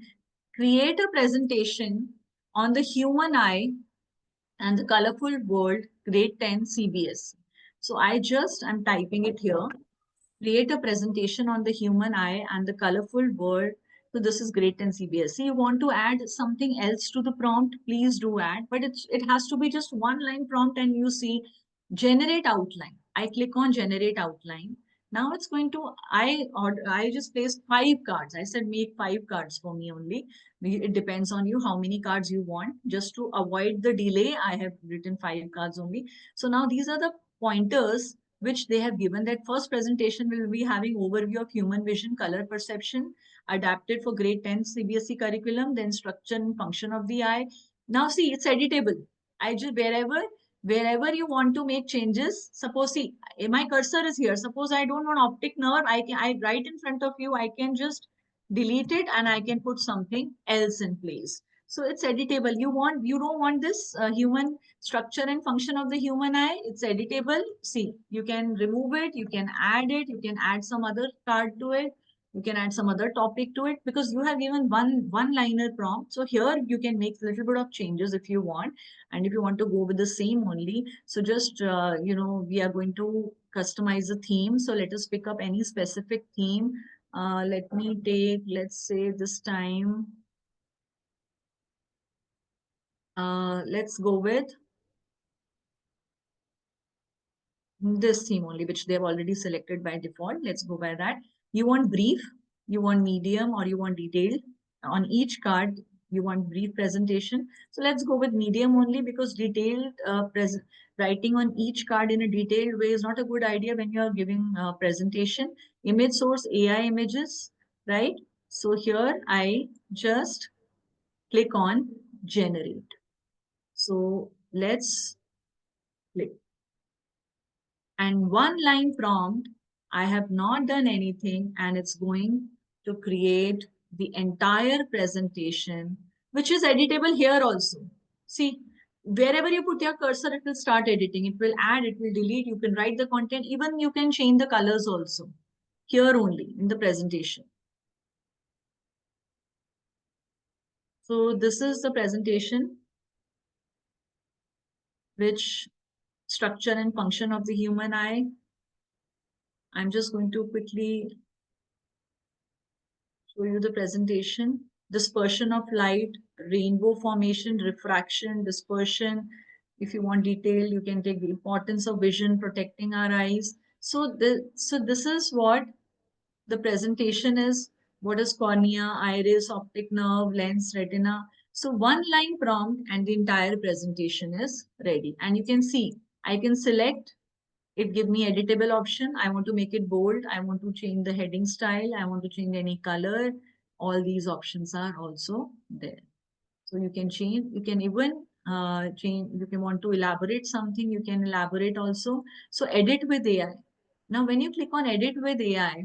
Create a presentation on the human eye and the colorful world, grade 10 CBS. So I'm typing it here. Create a presentation on the human eye and the colorful world. So this is grade 10 CBSE. You want to add something else to the prompt, please do add, but it has to be just one line prompt, and you see generate outline. I click on generate outline. Now it's going to, I just placed 5 cards. I said make 5 cards for me only. It depends on you how many cards you want. Just to avoid the delay, I have written 5 cards only. So now these are the pointers which they have given. That first presentation will be having overview of human vision, color perception, adapted for grade 10 CBSE curriculum, then structure and function of the eye. Now see, it's editable. I just, wherever you want to make changes, suppose, see, my cursor is here. Suppose I don't want optic nerve, I right in front of you, I can just delete it and I can put something else in place. So it's editable. You don't want this human structure and function of the human eye, it's editable. See, you can remove it, you can add it, you can add some other card to it, you can add some other topic to it, because you have given one liner prompt. So here you can make a little bit of changes if you want, and if you want to go with the same only, so just we are going to customize the theme. So let us pick up any specific theme. Let me take, let's say this time, let's go with this theme only, which they've already selected by default. Let's go by that. You want brief, you want medium, or you want detailed? On each card, you want brief presentation. So let's go with medium only, because detailed writing on each card in a detailed way is not a good idea when you are giving a presentation. Image source, AI images, right? So here I just click on generate. So let's click. And one line prompt, I have not done anything, and it's going to create the entire presentation, which is editable here also. See, wherever you put your cursor, it will start editing. It will add, it will delete. You can write the content. Even you can change the colors also here only in the presentation. So this is the presentation, which structure and function of the human eye. I'm just going to quickly show you the presentation. Dispersion of light, rainbow formation, refraction, dispersion. If you want detail, you can take the importance of vision, protecting our eyes. So this is what the presentation is. What is cornea, iris, optic nerve, lens, retina. So one line prompt and the entire presentation is ready. And you can see, I can select, it give me editable option. I want to make it bold. I want to change the heading style. I want to change any color. All these options are also there. So you can change, you can even change, you can want to elaborate something, you can elaborate also. So edit with AI. Now, when you click on edit with AI,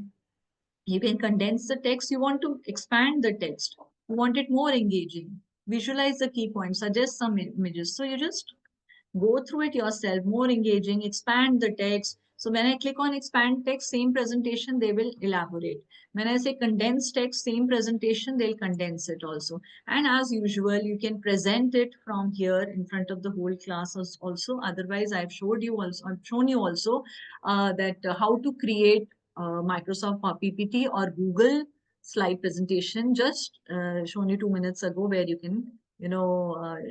you can condense the text. You want to expand the text. You want it more engaging. Visualize the key points, suggest some images. So you just go through it yourself, more engaging, expand the text. So when I click on expand text, same presentation, they will elaborate. When I say condense text, same presentation, they'll condense it also. And as usual, you can present it from here in front of the whole class also. Otherwise, I've shown you also that how to create Microsoft PPT or Google slide presentation. Just shown you 2 minutes ago, where you can,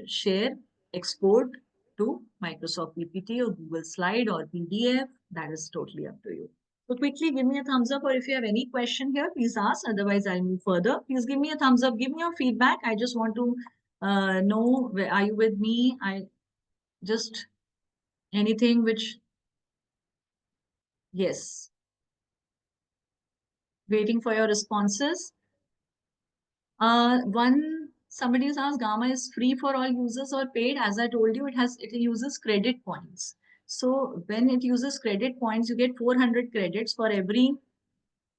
share, export to Microsoft PPT or Google Slide or PDF. That is totally up to you. So quickly give me a thumbs up, or if you have any question here, please ask. Otherwise, I'll move further. Please give me a thumbs up. Give me your feedback. I just want to know, are you with me? I just, anything which, yes. Waiting for your responses. Somebody has asked, Gamma is free for all users or paid? As I told you, it uses credit points. So when it uses credit points, you get 400 credits for every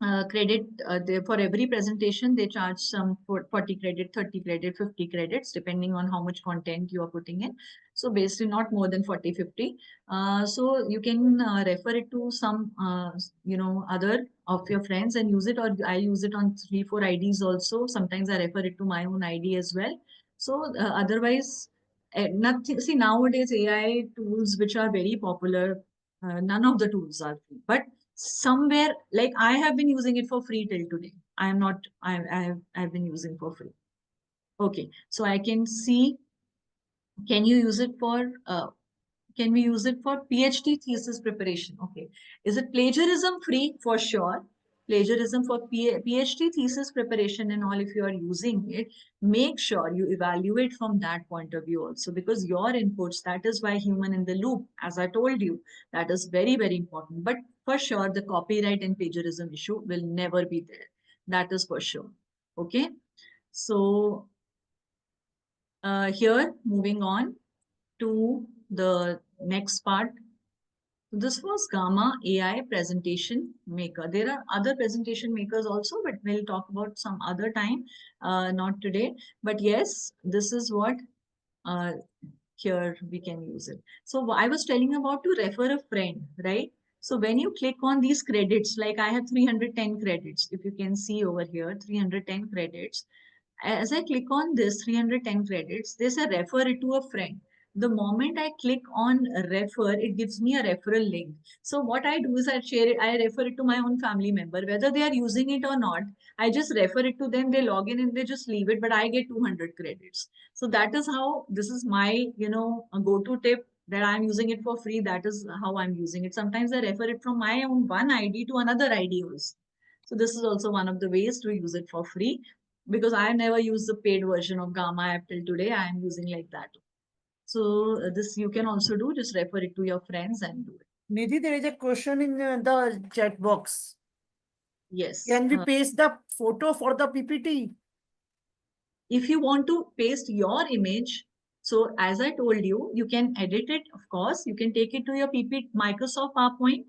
for every presentation. They charge some 40 credit, 30 credit, 50 credits, depending on how much content you are putting in. So basically not more than 40, 50. So you can refer it to some, other of your friends and use it, or I use it on 3, 4 IDs also. Sometimes I refer it to my own ID as well. So otherwise, nothing. See, nowadays AI tools which are very popular, none of the tools are free, but somewhere, like I have been using it for free till today. I've been using for free. Okay, so I can see, can you use it for can we use it for PhD thesis preparation? Okay, is it plagiarism free? For sure. Plagiarism for PhD thesis preparation and all, if you are using it, make sure you evaluate from that point of view also, because your inputs, that is why human in the loop, as I told you, that is very, very important. But for sure, the copyright and plagiarism issue will never be there. That is for sure. Okay. So here, moving on to the next part. This was Gamma AI presentation maker. There are other presentation makers also, but we'll talk about some other time, not today. But yes, this is what uh, here we can use it. So I was telling about to refer a friend, right? So when you click on these credits, like I have 310 credits, if you can see over here, 310 credits. As I click on this 310 credits, they say refer it to a friend. The moment I click on refer, it gives me a referral link. So what I do is I share it, I refer it to my own family member, whether they are using it or not. I just refer it to them, they log in and they just leave it, but I get 200 credits. So that is how, this is my, a go-to tip, that I'm using it for free. That is how I'm using it. Sometimes I refer it from my own one ID to another ID also. So this is also one of the ways to use it for free, because I never used the paid version of Gamma app till today. I am using like that. So this you can also do, just refer it to your friends and do it. Nidhi, there is a question in the chat box. Yes. Can we paste the photo for the PPT? If you want to paste your image, so as I told you, you can edit it, of course. You can take it to your PPT, Microsoft PowerPoint,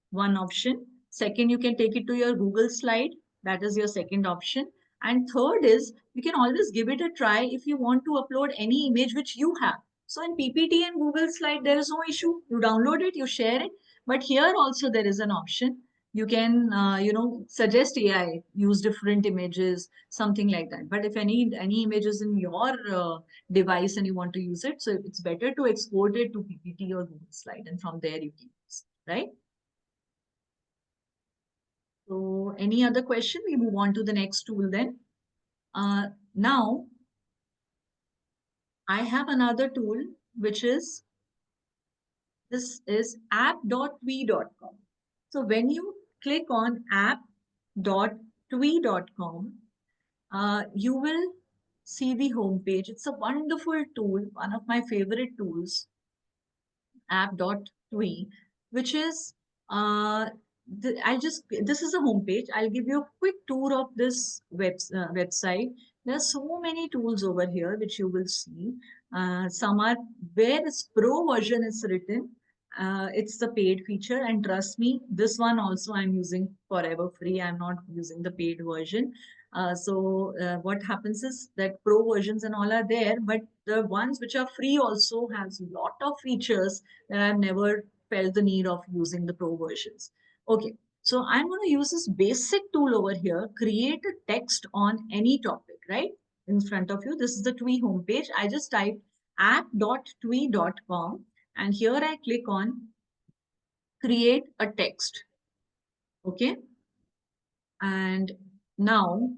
one option. Second, you can take it to your Google slide. That is your second option. And third is, you can always give it a try if you want to upload any image which you have. So in PPT and Google slide, there is no issue. You download it, you share it. But here also there is an option. You can, suggest AI, use different images, something like that. But if any images in your device and you want to use it, so it's better to export it to PPT or Google slide, and from there you can use it, right? So any other question? We move on to the next tool then. Now, I have another tool, which is, this is app.twee.com. So when you click on app.twee.com, you will see the home page. It's a wonderful tool, one of my favorite tools, app.twee, which is this is a home page. I'll give you a quick tour of this website. There are so many tools over here which you will see. Some are where its pro version is written. It's the paid feature, and trust me, this one also I'm using forever free. I'm not using the paid version. What happens is that pro versions and all are there, but the ones which are free also has a lot of features that I've never felt the need of using the pro versions. Okay, so I'm going to use this basic tool over here, create a text on any topic, right? In front of you, this is the Twee homepage. I just typed app.twee.com, and here I click on create a text. Okay, and now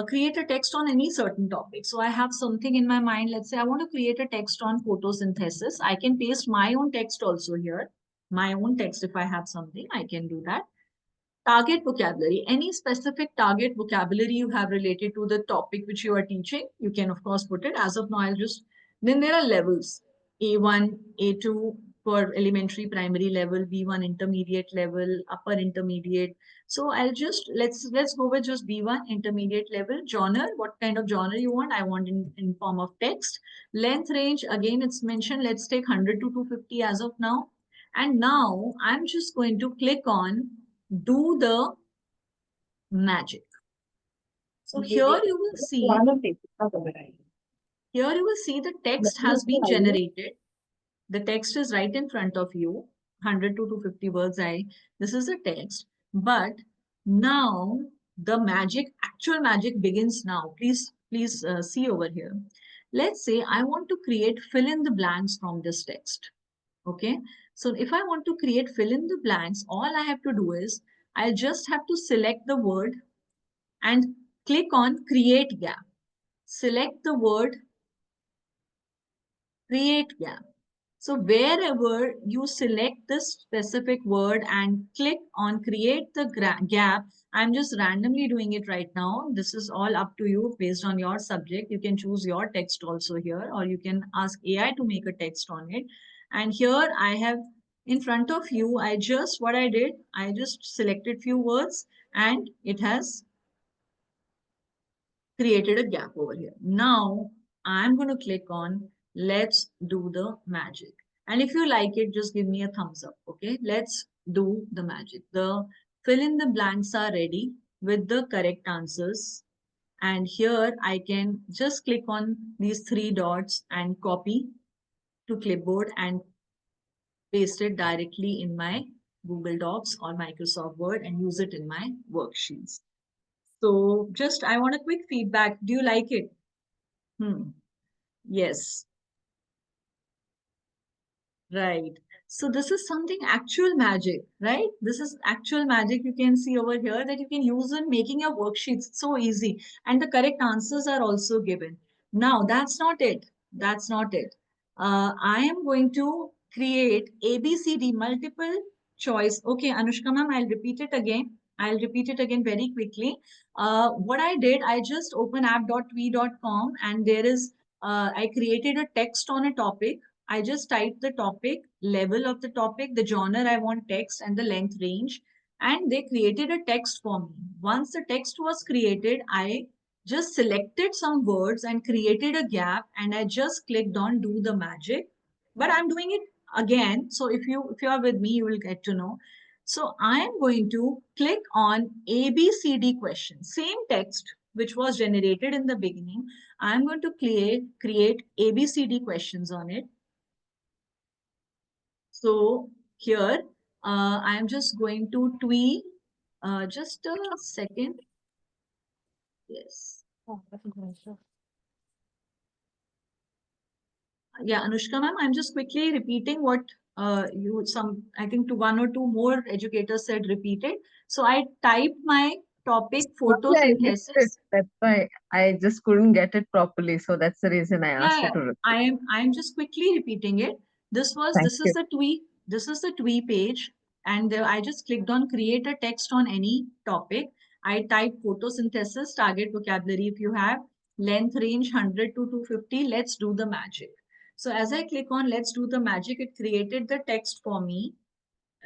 create a text on any certain topic. So I have something in my mind. Let's say I want to create a text on photosynthesis. I can paste my own text also here. My own text, if I have something, I can do that. Target vocabulary, any specific target vocabulary you have related to the topic which you are teaching, you can of course put it. As of now, then there are levels, A1, A2 for elementary primary level, B1 intermediate level, upper intermediate. So I'll just, let's go with just B1 intermediate level. Genre, what kind of genre you want? I want in form of text. Length range, again, it's mentioned, let's take 100 to 250 as of now. And now I'm just going to click on do the magic. So here you will see the text has been generated. The text is right in front of you, 100 to 250 words. This is the text, but now the magic, actual magic begins now. Please see over here. Let's say I want to create fill in the blanks from this text. Okay, so if I want to create fill in the blanks, all I have to do is I just have to select the word and click on create gap. Select the word create gap. So wherever you select this specific word and click on create the gap, I'm just randomly doing it right now. This is all up to you based on your subject. You can choose your text also here, or you can ask AI to make a text on it. And here I have in front of you, what I did, I just selected few words and it has created a gap over here. Now I'm going to click on let's do the magic. And if you like it, just give me a thumbs up. Okay, let's do the magic. The fill in the blanks are ready with the correct answers. And here I can just click on these three dots and copy to clipboard and paste it directly in my Google Docs or Microsoft Word and use it in my worksheets. So just, I want a quick feedback. Do you like it? Yes. Right. So this is something actual magic, right? This is actual magic you can see over here that you can use in making your worksheets. It's so easy. And the correct answers are also given. Now, that's not it. That's not it. I am going to create ABCD multiple choice. Okay, Anushka ma'am, I'll repeat it again. I'll repeat it again very quickly. What I did, I just opened app.twee.com and there is, I created a text on a topic. I just typed the topic, level of the topic, the genre I want text, and the length range. And they created a text for me. Once the text was created, I just selected some words and created a gap, and I just clicked on do the magic. But I'm doing it again. So if you are with me, you will get to know. So I am going to click on ABCD question, same text which was generated in the beginning. I'm going to create ABCD questions on it. So here, I'm just going to tweak, just a second. Yes. Yeah, Anushka ma'am, I'm just quickly repeating what I think to one or two more educators said repeated. So I typed my topic Sorry, I missed it. photosynthesis. That's why I just couldn't get it properly. So that's the reason I asked Yeah, you to repeat. I am just quickly repeating it. Thank This you. is the TWE page, and I just clicked on create a text on any topic. I typed photosynthesis, target vocabulary if you have, length range 100 to 250. Let's do the magic. So as I click on let's do the magic, it created the text for me,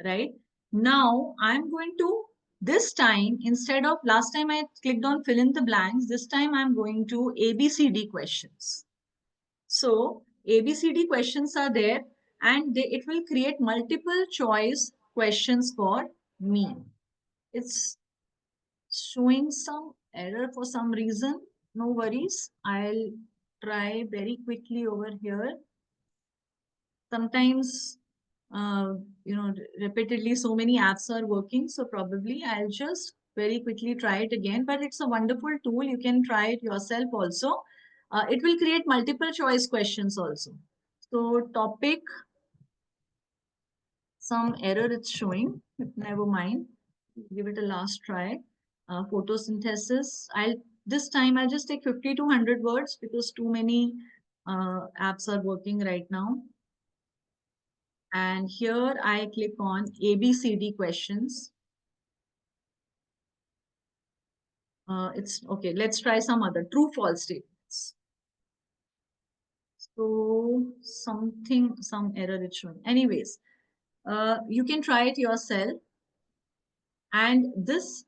right? Now I'm going to, this time, instead of last time I clicked on fill in the blanks, this time I'm going to ABCD questions. So ABCD questions are there, and it will create multiple choice questions for me. It's showing some error for some reason. No worries. I'll try very quickly over here. Sometimes, you know, repeatedly so many apps are working. So probably I'll just very quickly try it again. But it's a wonderful tool. You can try it yourself also. It will create multiple choice questions also. So topic, some error it's showing, but never mind. Give it a last try. Photosynthesis. This time I'll just take 50 to 100 words because too many apps are working right now. And here I click on ABCD questions. It's okay. Let's try some other true false statements. So some error it's showing. Anyways, you can try it yourself. And this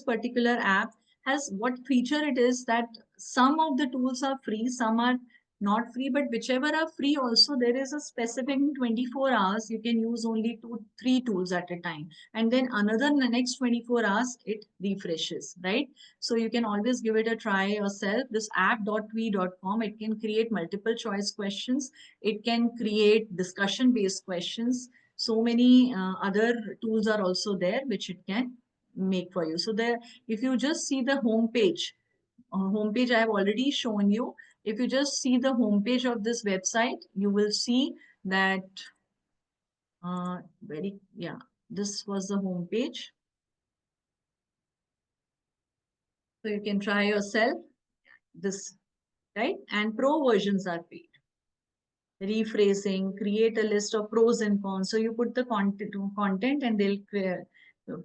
particular app has what feature it is that some of the tools are free, some are not free, but whichever are free also, there is a specific 24 hours, you can use only 3 tools at a time. And then another in the next 24 hours, it refreshes, right? So you can always give it a try yourself. This app.we.com, it can create multiple choice questions. It can create discussion based questions. So many other tools are also there which it can make for you. So there, if you just see the home page I have already shown you. If you just see the home page of this website, you will see that this was the home page. So you can try yourself this, right? And pro versions are paid. Rephrasing, create a list of pros and cons. So you put the content and they'll create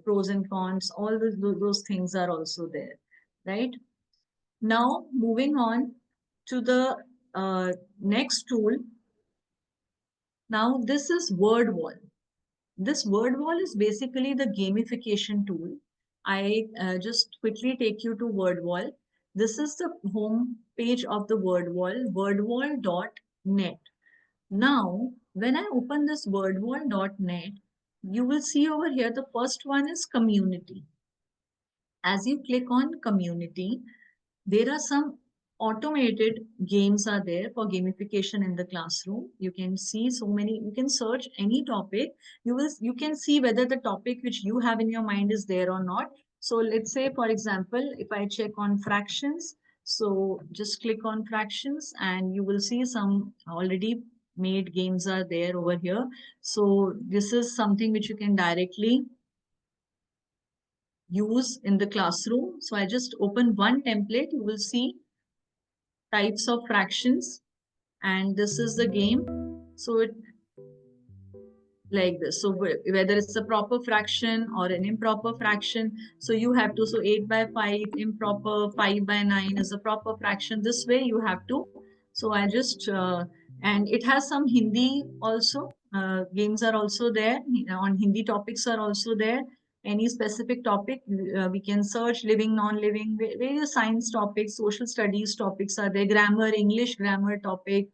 pros and cons. All those things are also there, right? Now, moving on to the next tool. Now, this is word wall. This word wall is basically the gamification tool. I just quickly take you to word wall. This is the home page of the word wall, wordwall.net. Now, when I open this wordwall.net, you will see over here, the first one is community. As you click on community, there are some automated games are there for gamification in the classroom. You can see so many, you can search any topic. You can see whether the topic which you have in your mind is there or not. So let's say, for example, if I check on fractions, so just click on fractions and you will see some already made games are there over here. So this is something which you can directly use in the classroom. So I just open one template, you will see types of fractions, and this is the game. So it like this. So whether it's a proper fraction or an improper fraction, so you have to, so 8 by 5 improper, 5 by 9 is a proper fraction. This way you have to. So I just and it has some Hindi also. Games are also there on Hindi, topics are also there. Any specific topic we can search, living, non-living, various science topics, social studies topics are there, grammar, English grammar topic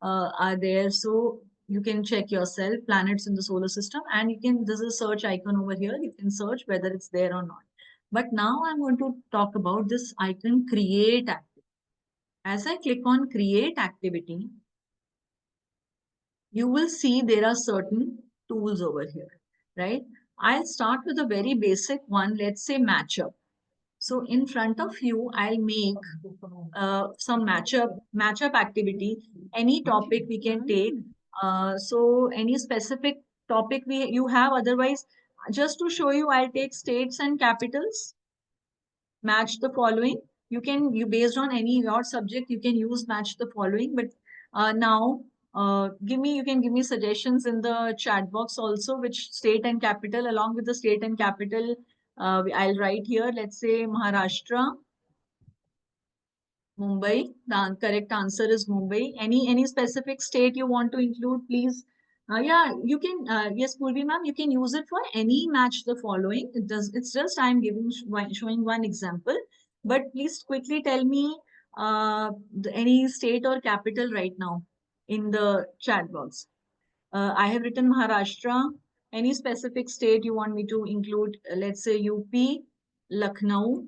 are there. So you can check yourself, planets in the solar system, and you can, there's a search icon over here, you can search whether it's there or not. But now I'm going to talk about this icon, create activity. As I click on create activity, you will see there are certain tools over here, right? I'll start with a very basic one, let's say matchup. So in front of you, I'll make some matchup activity. Any topic we can take. So any specific topic you have? Otherwise, just to show you, I'll take states and capitals. Match the following. You based on any your subject, you can use match the following. But now, you can give me suggestions in the chat box also, which state and capital. Along with the state and capital, I'll write here. Let's say Maharashtra, Mumbai. The correct answer is Mumbai. Any specific state you want to include, please? Yeah, you can. Yes, Purvi ma'am, you can use it for any match the following. It's just I'm showing one example. But please quickly tell me any state or capital right now in the chat box. I have written Maharashtra. Any specific state you want me to include? Let's say UP, Lucknow.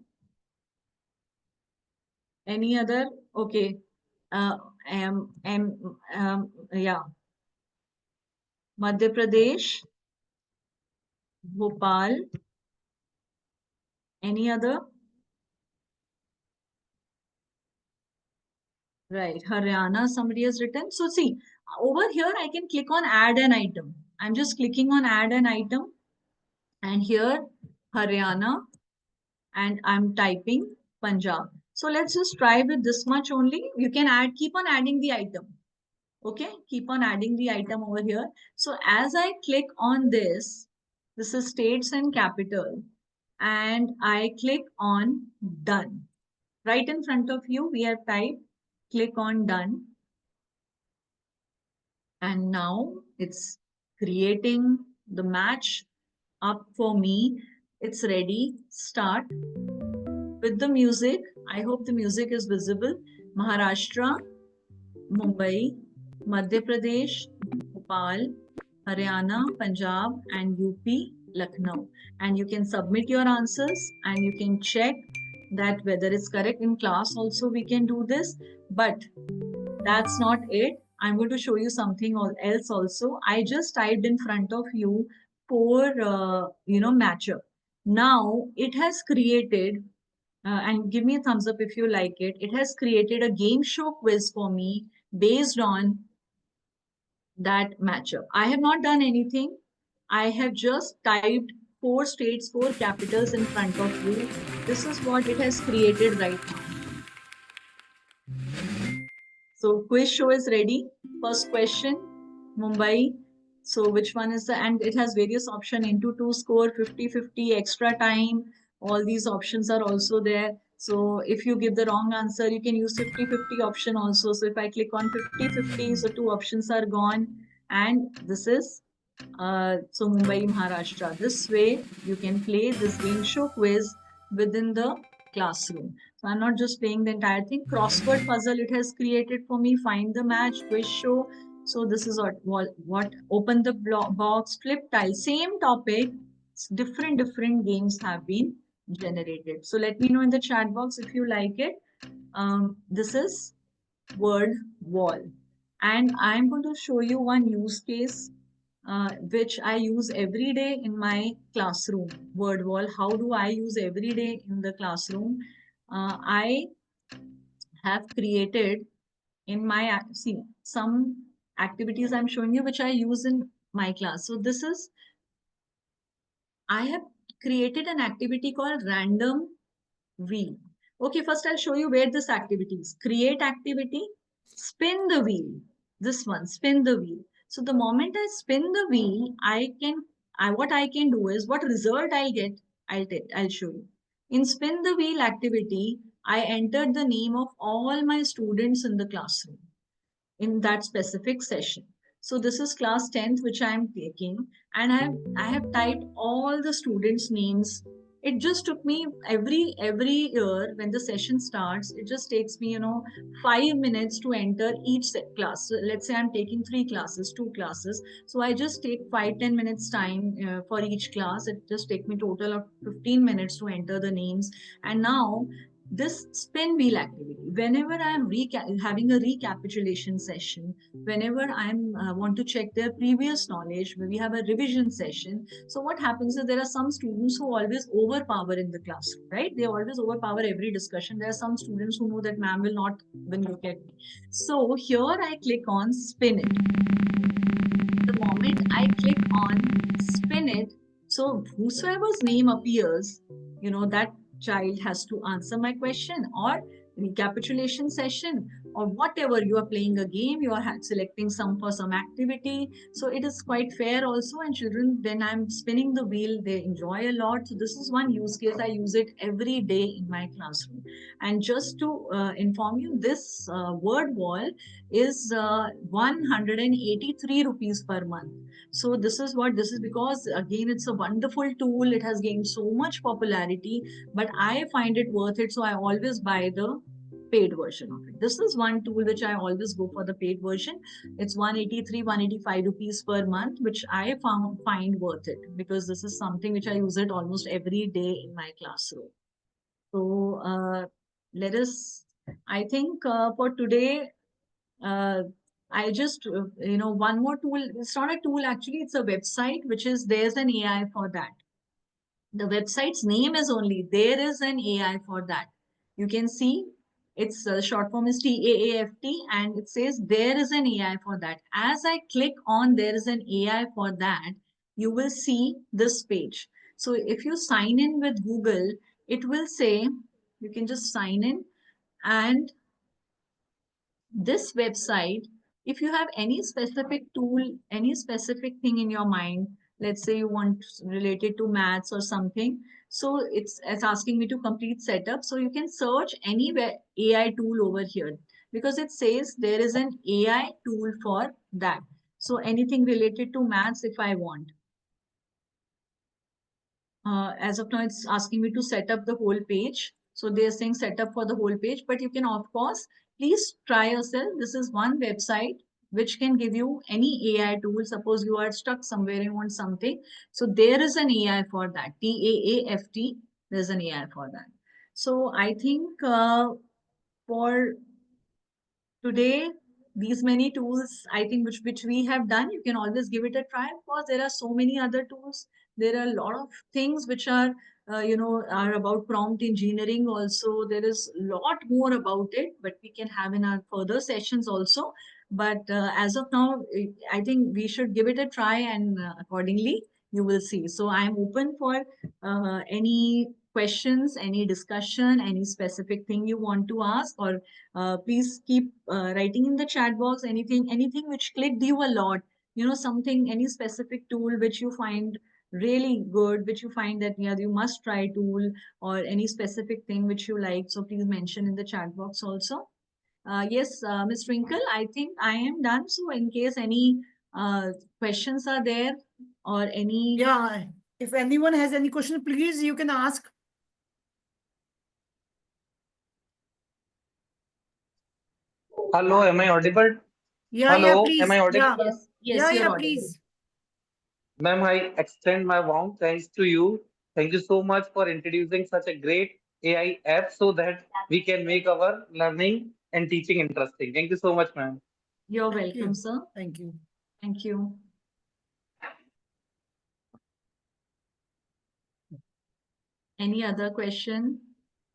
Any other? Okay. Yeah. Madhya Pradesh, Bhopal. Any other? Right. Haryana, somebody has written. So see, over here I can click on add an item. I'm just clicking on add an item. And here, Haryana. And I'm typing Punjab. So let's just try with this much only. You can keep on adding the item. Okay, keep on adding the item over here. So as I click on this is states and capital, and I click on done. Right in front of you, we have typed, click on done. And now it's creating the match up for me. It's ready. Start with the music. I hope the music is visible. Maharashtra, Mumbai, Madhya Pradesh, Bhopal, Haryana, Punjab, and UP, Lucknow. And you can submit your answers and you can check that whether it's correct. In class also we can do this, but that's not it. I'm going to show you something else also. I just typed in front of you for matchup. Now it has created and give me a thumbs up if you like it. It has created a game show quiz for me based on that matchup. I have not done anything. I have just typed 4 states, 4 capitals in front of you. This is what it has created right now. So quiz show is ready. First question, Mumbai. So which one is and it has various options, into 2 score, 50-50, extra time. All these options are also there. So if you give the wrong answer, you can use 50-50 option also. So if I click on 50-50, so 2 options are gone. And this is so Mumbai, Maharashtra. This way you can play this game show quiz within the classroom. So I'm not just playing the entire thing. Crossword puzzle it has created for me. Find the match, quiz show. So this is what open the box, flip tile, same topic, different games have been generated. So let me know in the chat box if you like it. This is word wall, and I'm going to show you one use case which I use every day in my classroom. Word wall. How do I use every day in the classroom? I have created in my some activities I'm showing you which I use in my class. So this is, I have created an activity called random wheel. Okay, first I'll show you where this activity is. Create activity, spin the wheel. This one, spin the wheel. So the moment I spin the wheel, what I can do is, what result I'll get, I'll show you. In spin the wheel activity, I entered the name of all my students in the classroom in that specific session. So this is class 10th, which I am taking, and I have typed all the students' names. It just took me every year when the session starts, it just takes me 5 minutes to enter each class. So let's say I'm taking 3 classes, 2 classes, so I just take 5-10 minutes time for each class. It just take me total of 15 minutes to enter the names. And now this spin wheel activity, whenever I am having a recapitulation session, whenever I want to check their previous knowledge, we have a revision session. So what happens is there are some students who always overpower in the classroom, right? They always overpower every discussion. There are some students who know that ma'am will not even look at me. So here I click on spin it. moment I click on spin it, so whosoever's name appears, that child has to answer my question, or recapitulation session, or whatever. You are playing a game, you are selecting for some activity, so it is quite fair also. And children, when I'm spinning the wheel, they enjoy a lot. So this is one use case. I use it every day in my classroom. And just to inform you, this word wall is 183 rupees per month. So this is because, again, it's a wonderful tool. It has gained so much popularity, but I find it worth it, so I always buy the paid version of it. This is one tool which I always go for the paid version. It's 183, 185 rupees per month, which I find worth it, because this is something which I use it almost every day in my classroom. So let us, I think for today, I just, one more tool. It's not a tool, actually, it's a website, which is, there's an AI for that. The website's name is only, there is an AI for that. You can see its short form is TAAFT, and it says there is an AI for that. As I click on there is an AI for that, you will see this page. So if you sign in with Google, it will say, you can just sign in, and this website, if you have any specific tool, any specific thing in your mind, let's say you want related to maths or something, so it's asking me to complete setup. So you can search any AI tool over here, because it says there is an AI tool for that. So anything related to maths, if I want, as of now, it's asking me to set up the whole page. So they're saying set up for the whole page, but you can, of course, please try yourself. This is one website which can give you any AI tool. Suppose you are stuck somewhere and want something. So there is an AI for that. TAAFT, there's an AI for that. So I think for today, these many tools, I think, which we have done, you can always give it a try. Of course, there are so many other tools. There are a lot of things which are, are about prompt engineering also. There is a lot more about it, but we can have in our further sessions also. But as of now, I think we should give it a try, and accordingly, you will see. So I'm open for any questions, any discussion, any specific thing you want to ask, or please keep writing in the chat box anything which clicked you a lot, something, any specific tool which you find really good, which you find that, yeah, you must try tool, or any specific thing which you like. So please mention in the chat box also. Yes, Ms. Twinkle, I think I am done. So in case any questions are there, or any... Yeah, if anyone has any question, please, you can ask. Hello, am I audible? Yeah, Hello, please. am I audible? Yeah, Yes, yes, you're audible. please. Ma'am, I extend my warm thanks to you. Thank you so much for introducing such a great AI app so that we can make our learning and teaching interesting. Thank you so much, ma'am. You're Thank welcome, you. sir. Thank you. Thank you. Any other question?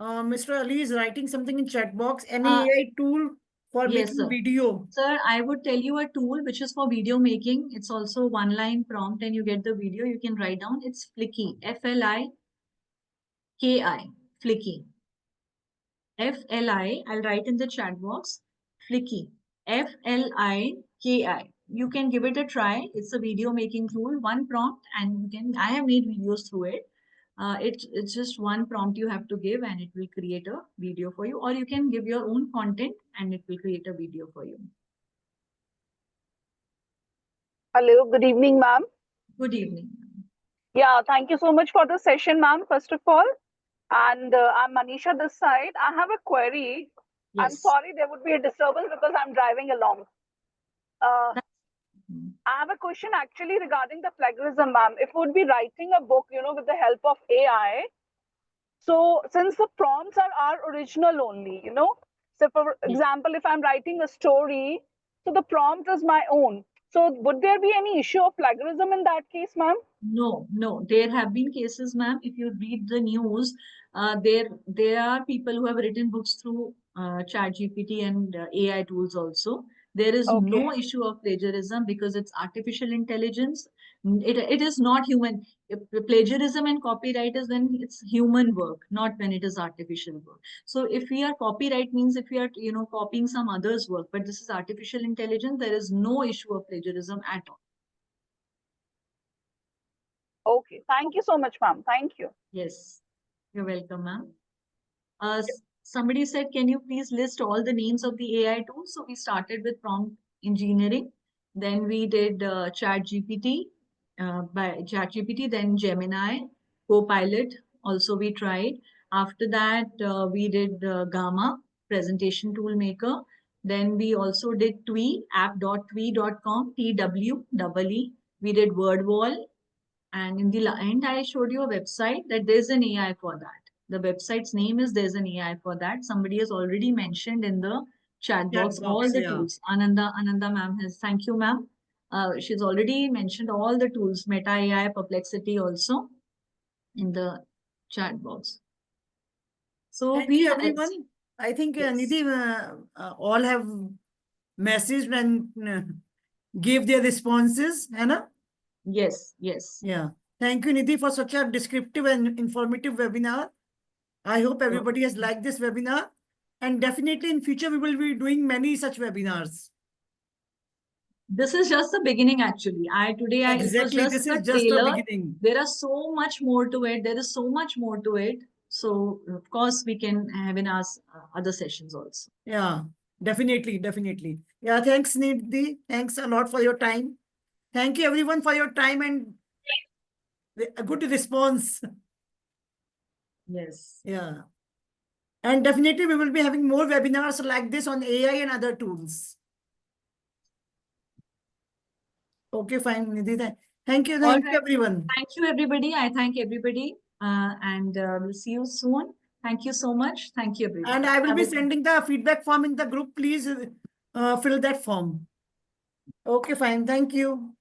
Mr. Ali is writing something in chat box. Any Uh, AI tool for yes, making sir. video? Sir, I would tell you a tool which is for video making. It's also one line prompt and you get the video. You can write down. It's Flicky. Fliki. Flicky. Fli. I'll write in the chat box. Flicky. Fliki. You can give it a try. It's a video making tool. One prompt, and you can. I have made videos through it. It's just one prompt you have to give, and it will create a video for you. Or you can give your own content, and it will create a video for you. Hello, good evening, ma'am. Good evening. Yeah, thank you so much for the session, ma'am, first of all. And I'm Manisha this side. I have a query. I'm Yes. sorry there would be a disturbance because I'm driving along. I have a question actually regarding the plagiarism, ma'am. If we would be writing a book, with the help of AI, so since the prompts are our original only, so for example, if I'm writing a story, so the prompt is my own. So would there be any issue of plagiarism in that case, ma'am? No, no. There have been cases, ma'am. If you read the news, there are people who have written books through ChatGPT and AI tools also. There is Okay. no issue of plagiarism because it's artificial intelligence. It is not human. Plagiarism and copyright is when it's human work, not when it is artificial work. So if we are copyright means if we are, copying some other's work, but this is artificial intelligence, there is no issue of plagiarism at all. Okay. Thank you so much, ma'am. Thank you. Yes, you're welcome, ma'am. Somebody said, can you please list all the names of the AI tools? So we started with prompt engineering. Then we did ChatGPT, then Gemini, Copilot. Also we tried. After that, we did Gamma, presentation tool maker. Then we also did Twee, app.twee.com, TWEE. We did WordWall. And in the end, I showed you a website that there's an AI for that. The website's name is There's an AI for that. Somebody has already mentioned in the chat box all the tools. Ananda ma'am has, thank you ma'am. She's already mentioned all the tools, Meta AI, Perplexity also in the chat box. So Thank you, everyone. I think Nidhi, all have messaged and gave their responses, Hannah? Yes, yes. Yeah. Thank you, Nidhi, for such a descriptive and informative webinar. I hope everybody has liked this webinar. And definitely in future, we will be doing many such webinars. This is just the beginning, actually. Exactly, it was this just is the just the trailer. beginning. There are so much more to it. There is so much more to it. So, of course, we can have in our other sessions also. Yeah, definitely. Yeah, thanks, Nidhi. Thanks a lot for your time. Thank you, everyone, for your time and a good response. Yes. Yeah. And definitely, we will be having more webinars like this on AI and other tools. Okay, fine, Nidhi. Thank you, everyone. Thank you, everybody. I thank everybody. And we'll see you soon. Thank you so much. Thank you, everybody. And I will be sending the feedback form in the group. Please fill that form. Okay, fine. Thank you.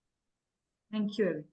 Thank you.